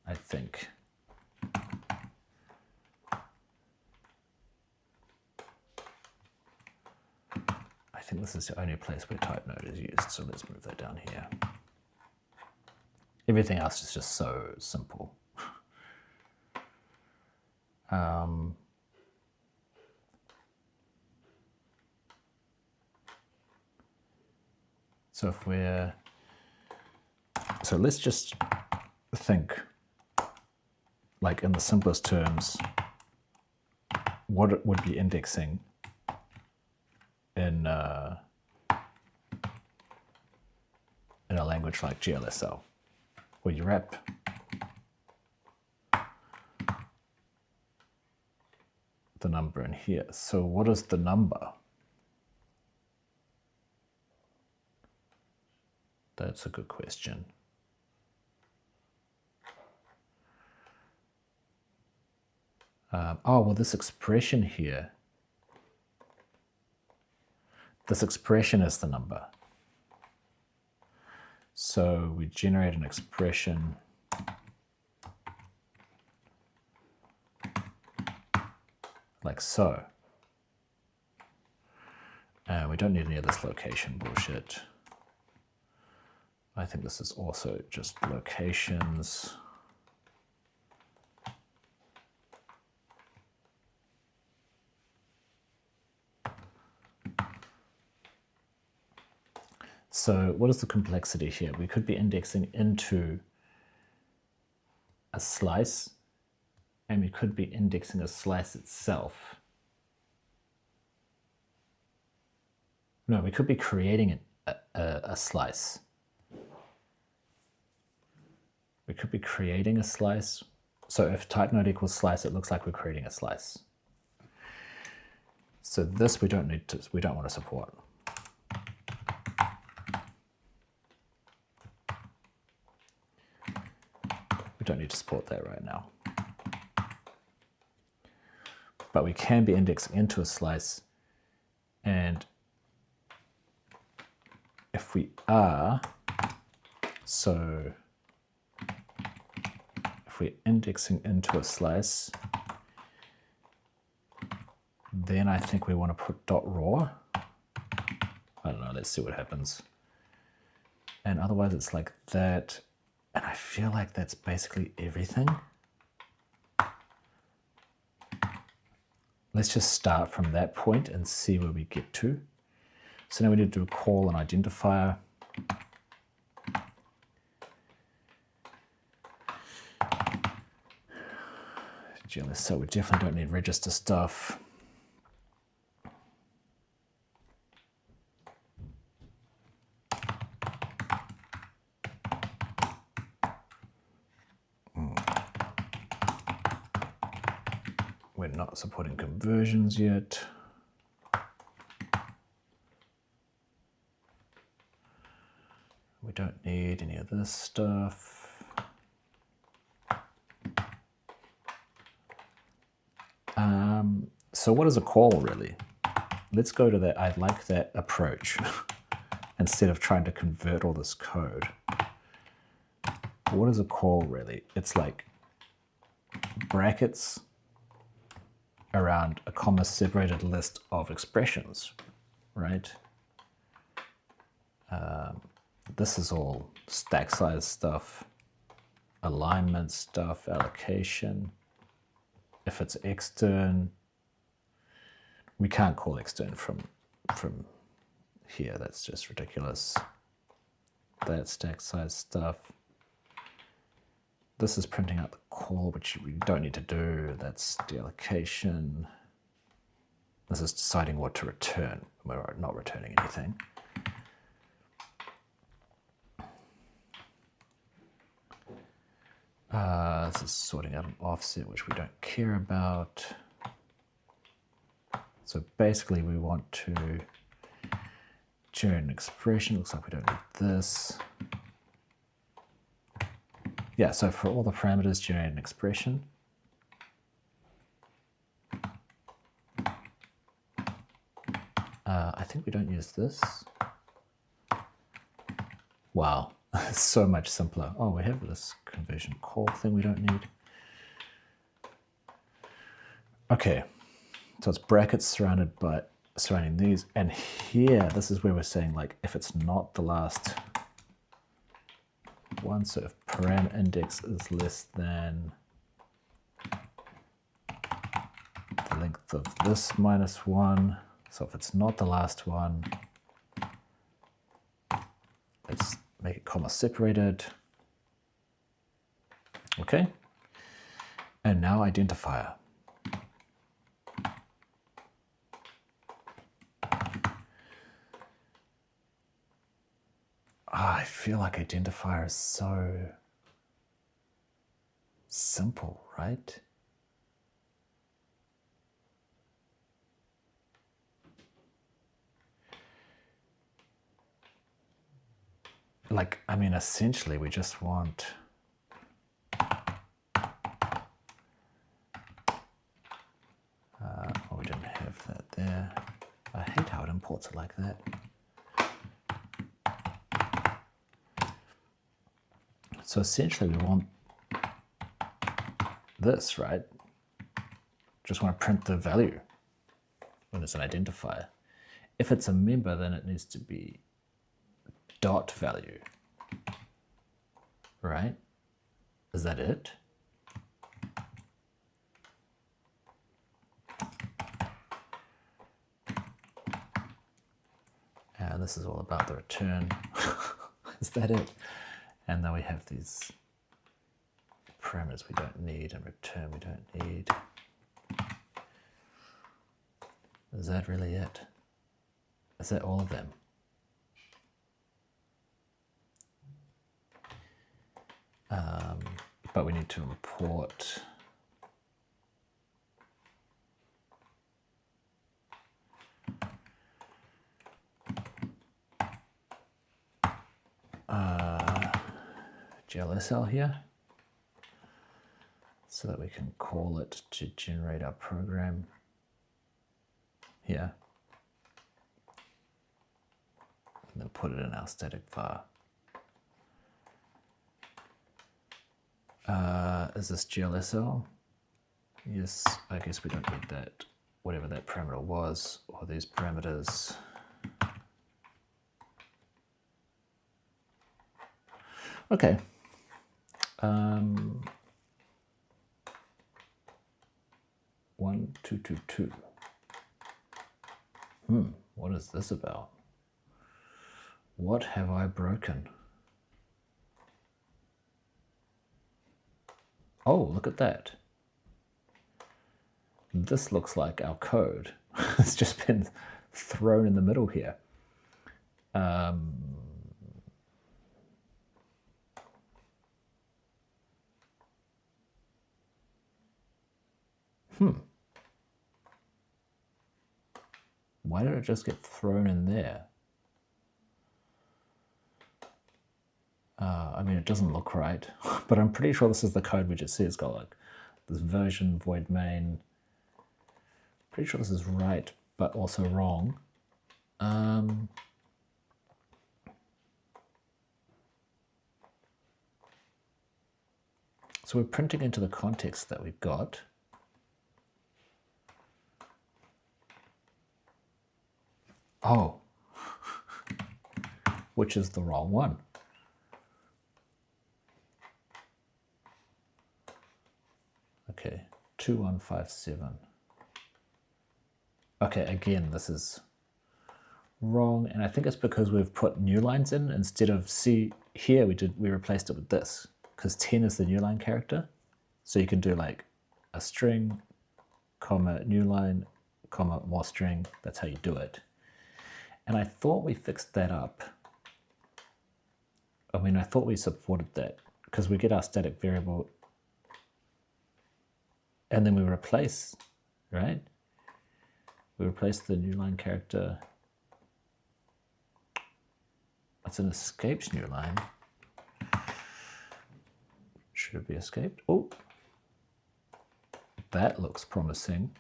I think. I think this is the only place where type node is used, so let's move that down here. Everything else is just so simple. So if we're, so let's just think, like in the simplest terms, what it would be indexing in a language like GLSL, where you wrap the number in here. So what is the number? That's a good question. Oh, well, this expression here, this expression is the number. So we generate an expression like so. And we don't need any of this location bullshit. I think this is also just locations. So what is the complexity here? We could be indexing into a slice, and we could be indexing a slice itself. No, we could be creating a slice. We could be creating a slice. So if type node equals slice, it looks like we're creating a slice. So this we don't want to support. We don't need to support that right now. But we can be indexing into a slice, and if we are, so if we're indexing into a slice, then I think we want to put dot raw. I don't know, let's see what happens. And otherwise it's like that. And I feel like that's basically everything. let's just start from that point and see where we get to. So now we need to call an identifier. GLSL, we definitely don't need register stuff. We're not supporting conversions yet. We don't need any of this stuff. So what is a call really? Let's go to that. I like that approach instead of trying to convert all this code. What is a call really? It's like brackets around a comma separated list of expressions, right? This is all stack size stuff, alignment stuff, allocation. If it's extern, we can't call extern from here. That's just ridiculous. That's stack size stuff. This is printing out the call, which we don't need to do. That's deallocation. This is deciding what to return. We're not returning anything. This is sorting out an offset, which we don't care about. So basically we want to generate an expression. Looks like we don't need this. Yeah, so for all the parameters, generate an expression. I think we don't use this. Wow, it's so much simpler. Oh, we have this conversion call thing we don't need. Okay, so it's brackets surrounding these, and here, this is where we're saying, like, if it's not the last one, so if param index is less than the length of this minus 1, so if it's not the last one, let's make it comma separated. Okay, and now identifier. I feel like identifier is so simple, right? Like, I mean, essentially we just want oh, we didn't have that there. I hate how it imports it like that. So essentially we want this, right? Just want to print the value when it's an identifier. If it's a member, then it needs to be dot value, right? Is that it? And this is all about the return. Is that it? And then we have these parameters we don't need and return we don't need. Is that really it? Is that all of them? But we need to import GLSL here so that we can call it to generate our program here and then put it in our static var. Is this GLSL? Yes, I guess we don't need that, whatever that parameter was, or these parameters. Okay. 1, 2, 2, 2. What is this about? What have I broken? Oh, look at that. This looks like our code. It's just been thrown in the middle here. Why did it just get thrown in there? I mean, it doesn't look right, but I'm pretty sure this is the code we just see. It's got like this version void main. Pretty sure this is right, but also wrong. So we're printing into the context that we've got. Oh, which is the wrong one. Okay, 2157. Okay, again, this is wrong, and I think it's because we've put new lines in instead of C here. We replaced it with this because 10 is the new line character, so you can do like a string, comma new line, comma more string. That's how you do it. And I thought we fixed that up. I mean, I thought we supported that because we get our static variable and then we replace, right? We replace the new line character. It's an escaped new line. Should it be escaped? Oh, that looks promising.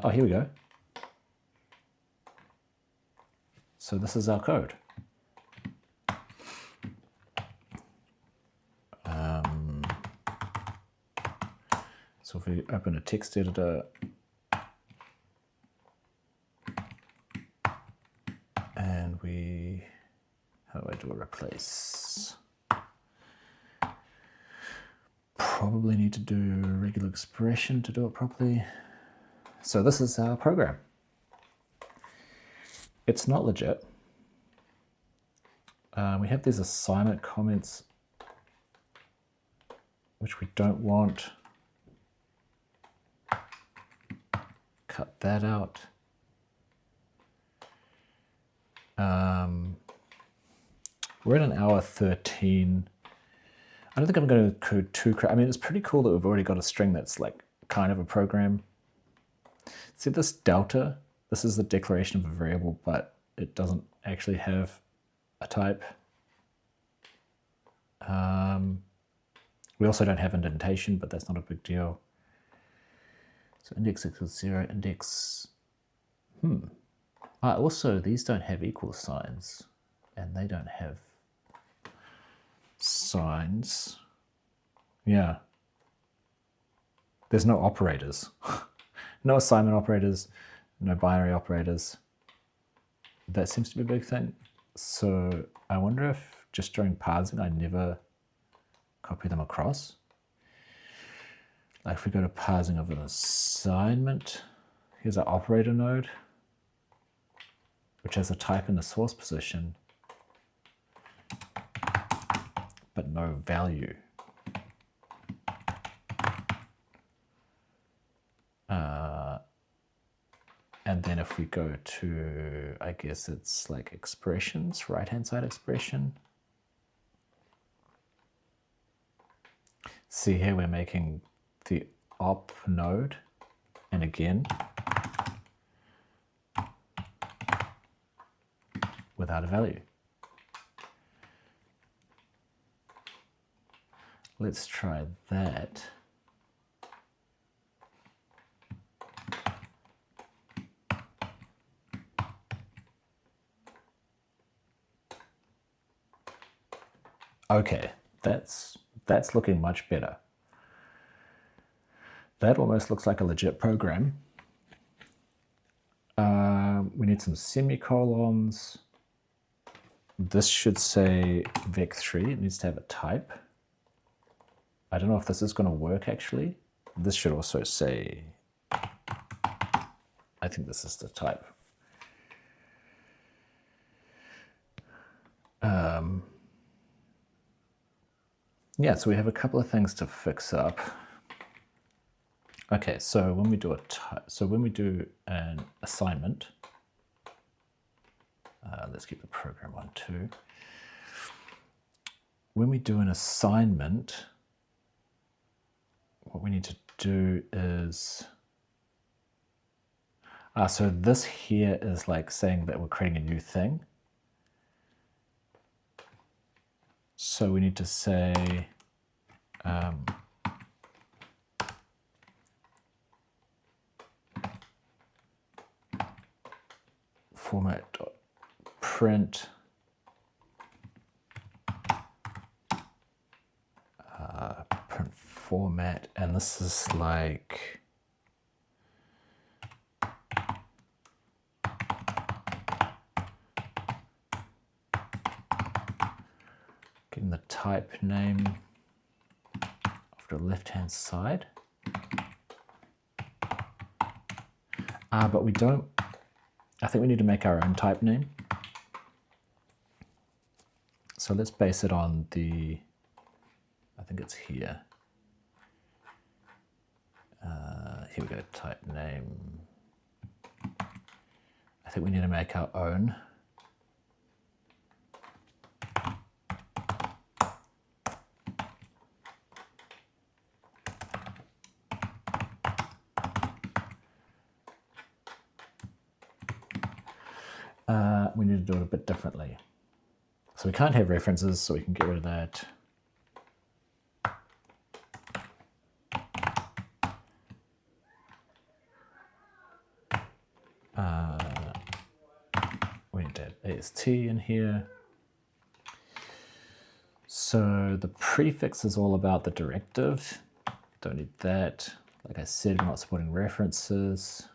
Oh, here we go. So this is our code. So if we open a text editor and how do I do a replace? Probably need to do a regular expression to do it properly. So this is our program. It's not legit. We have these assignment comments, which we don't want. Cut that out. We're at an hour 13. I don't think I'm going to code too crazy. I mean, it's pretty cool that we've already got a string that's like kind of a program. See this delta? This is the declaration of a variable, but it doesn't actually have a type. We also don't have indentation, but that's not a big deal. So index equals 0, index. Also, these don't have equal signs, and they don't have signs. Yeah. There's no operators. No assignment operators, no binary operators. That seems to be a big thing. So I wonder if just during parsing, I never copy them across. Like if we go to parsing of an assignment, here's our operator node, which has a type in the source position, but no value. And then if we go to, I guess it's like expressions, right-hand side expression. See here we're making the op node, and again, without a value. Let's try that. Okay, that's looking much better. That almost looks like a legit program. We need some semicolons. This should say vec3. It needs to have a type. I don't know if this is going to work actually. this should also say, I think this is the type. Yeah, so we have a couple of things to fix up. Okay, so when we do an assignment, let's keep the program on too. When we do an assignment, what we need to do is, so this here is like saying that we're creating a new thing. So we need to say, format.print print format, and this is like getting the type name of the left-hand side. But we don't, I think we need to make our own type name. So let's base it on the, I think it's here. Here we go, type name. I think we need to make our own. We need to do it a bit differently. So we can't have references, so we can get rid of that. We need to have AST in here. So the prefix is all about the directive. Don't need that. Like I said, we're not supporting references.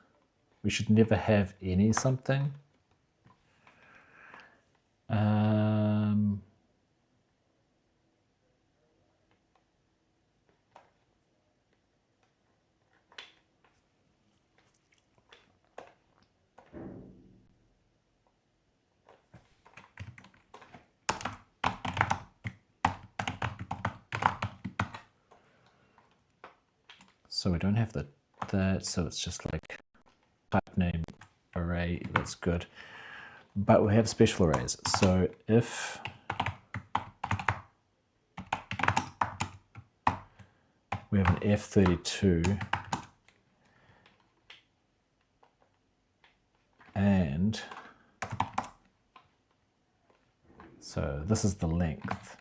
We should never have any something. So we don't have that, so it's just like type name array, that's good. But we have special arrays. So if we have an F32 and so this is the length,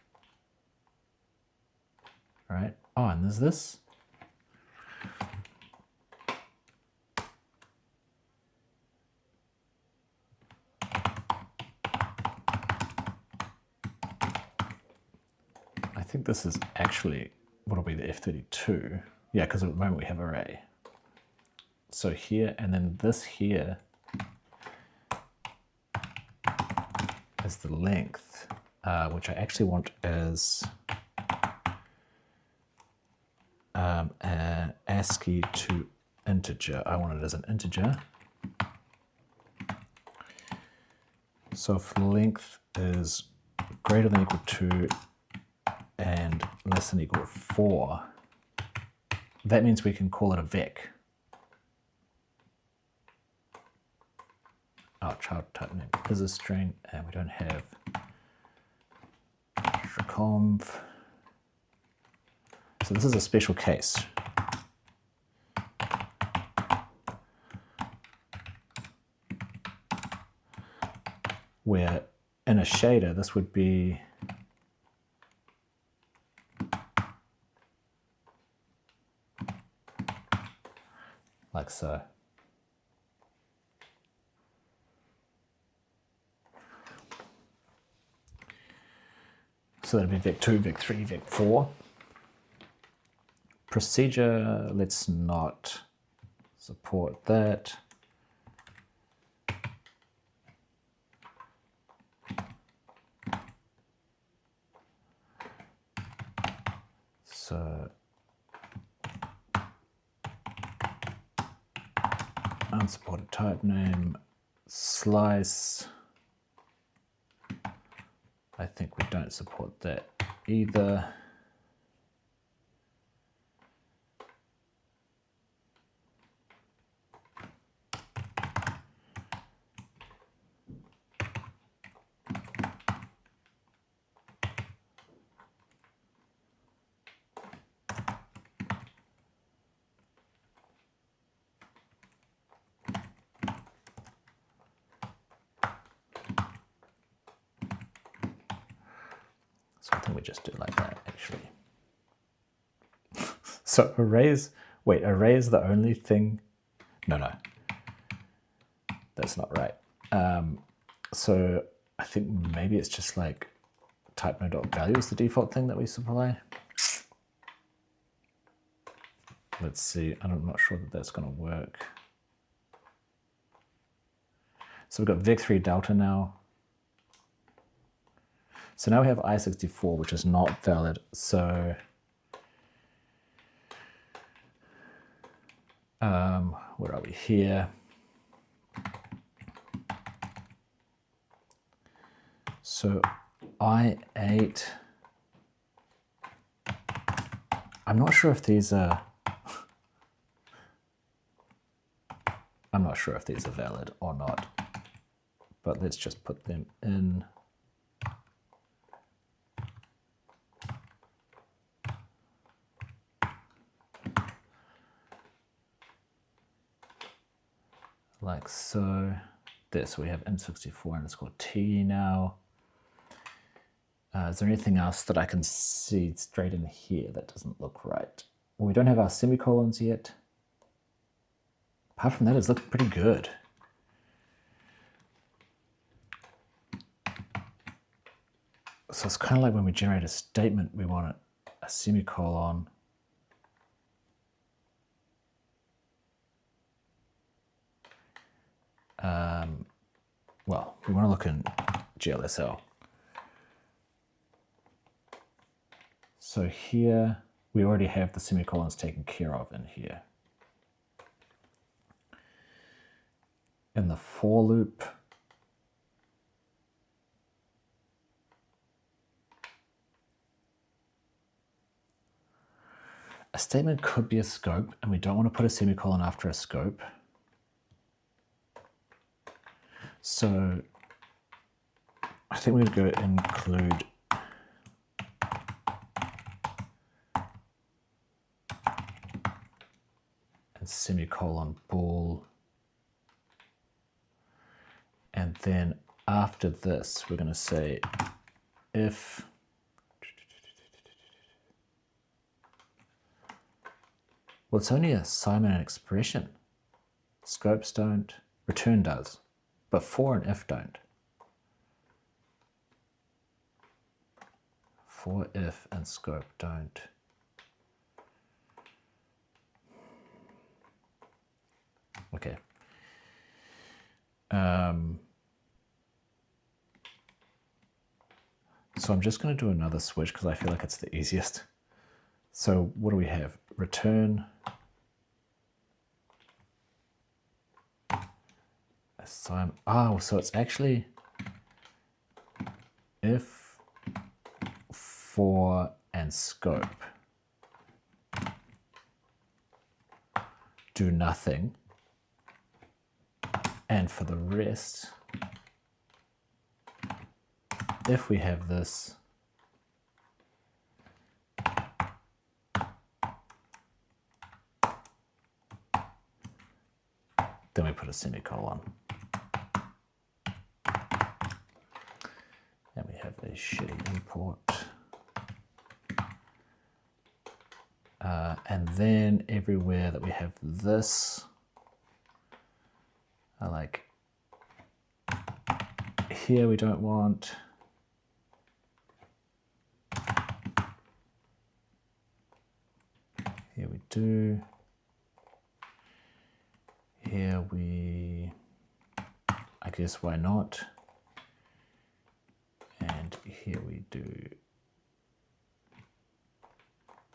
right? Oh, and there's this. I think this is actually what'll be the F32. Yeah, because at the moment we have array. So here, and then this here is the length, which I actually want as an ASCII to integer. I want it as an integer. So if length is greater than or equal to and less than or equal to 4, that means we can call it a vec. Our child type name is a string, and we don't have conv. So this is a special case. Where in a shader, this would be like so. So that'd be vec2, vec3, vec4. Procedure, let's not support that. So unsupported type name, slice. I think we don't support that either. So I think we just do like that, actually. So arrays, wait, array is the only thing? No, that's not right. So I think maybe it's just like type no.value is the default thing that we supply. Let's see, I'm not sure that that's going to work. So we've got vec3 delta now. So now we have I64, which is not valid. So where are we here? So I8, I'm not sure if these are, I'm not sure if these are valid or not, but let's just put them in. Like so. There, so we have N64 underscore T now. Is there anything else that I can see straight in here that doesn't look right? Well, we don't have our semicolons yet. Apart from that, it's looking pretty good. So it's kind of like when we generate a statement, we want a semicolon. Well, we want to look in GLSL. So here, we already have the semicolons taken care of in here. In the for loop, a statement could be a scope, and we don't want to put a semicolon after a scope. So I think we'd go include and semicolon bool. And then after this, we're going to say if well, it's only a assignment and expression. Scopes don't, return does, but for and if don't. For, if, and scope don't. Okay. So I'm just going to do another switch because I feel like it's the easiest. So what do we have? Return assign. Oh, so it's actually if, for, and scope do nothing, and for the rest, if we have this, then we put a semicolon. And we have a shitty import. And then everywhere that we have this, I like, here we don't want, here we do, here we, I guess why not, and here we do.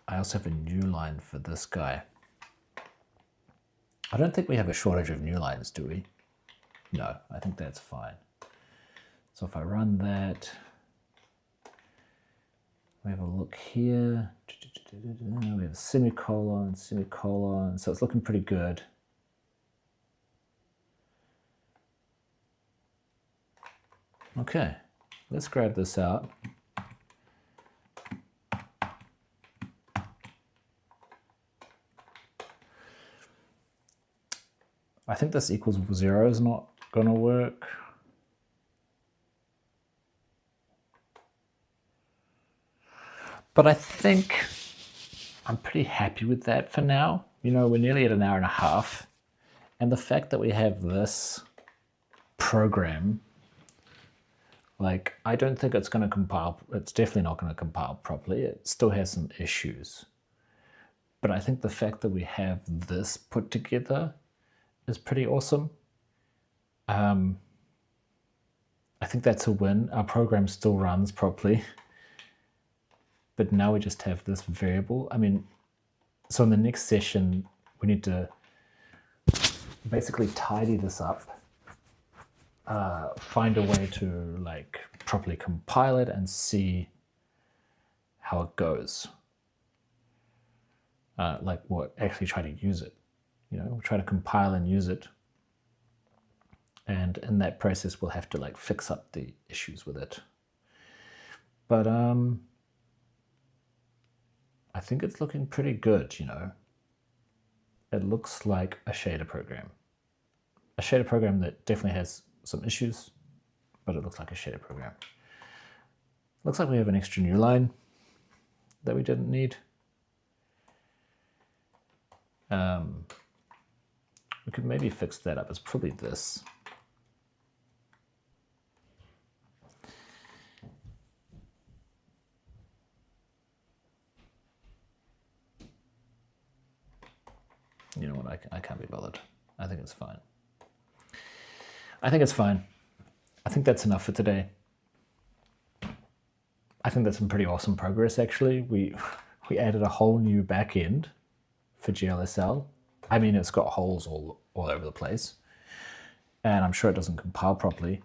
I also have a new line for this guy. I don't think we have a shortage of new lines, do we? No, I think that's fine. So if I run that, we have a look here. We have a semicolon, semicolon. So it's looking pretty good. Okay, let's grab this out. I think this equals 0 is not going to work. But I think I'm pretty happy with that for now. You know, we're nearly at an hour and a half. And the fact that we have this program, like, I don't think it's going to compile. It's definitely not going to compile properly. It still has some issues. But I think the fact that we have this put together is pretty awesome. I think that's a win. Our program still runs properly. But now we just have this variable. I mean, so in the next session, we need to basically tidy this up, find a way to like properly compile it and see how it goes. Like we'll actually try to use it. You know, we'll try to compile and use it. And in that process, we'll have to like fix up the issues with it. But I think it's looking pretty good, you know. It looks like a shader program. A shader program that definitely has some issues, but it looks like a shader program. Looks like we have an extra new line that we didn't need. We could maybe fix that up. It's probably this. You know what, I can't be bothered. I think it's fine. I think it's fine. I think that's enough for today. I think that's some pretty awesome progress, actually. We added a whole new backend for GLSL. I mean, it's got holes all over the place, and I'm sure it doesn't compile properly.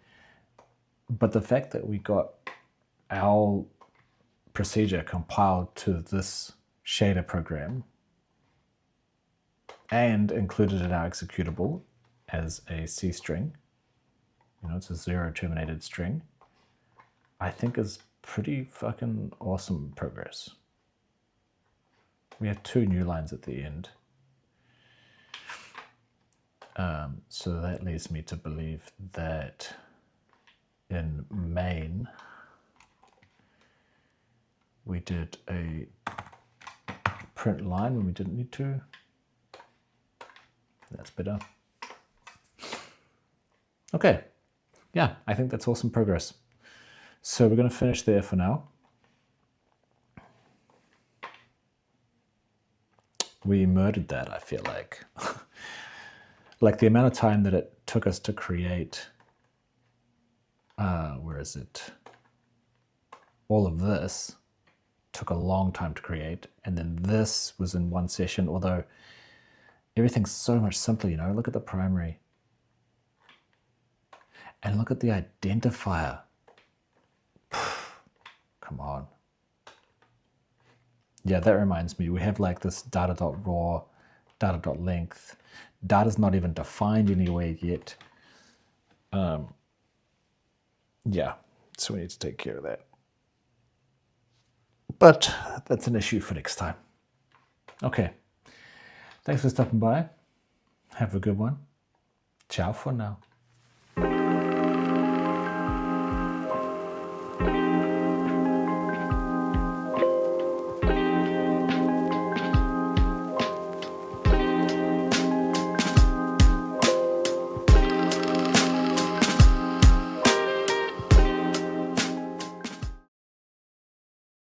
But the fact that we got our procedure compiled to this shader program and included in our executable as a C string, you know, it's a 0 terminated string, I think is pretty fucking awesome progress. We have 2 new lines at the end. So that leads me to believe that in main, we did a print line when we didn't need to. That's better. Okay, yeah, I think that's awesome progress. So we're going to finish there for now. We murdered that, I feel like. Like the amount of time that it took us to create, where is it? All of this took a long time to create. And then this was in one session, although everything's so much simpler, you know. Look at the primary. And look at the identifier. Come on. Yeah, that reminds me. We have like this data.raw, data.length. Data's not even defined anywhere yet. Yeah, so we need to take care of that. But that's an issue for next time. Okay. Thanks for stopping by. Have a good one. Ciao for now.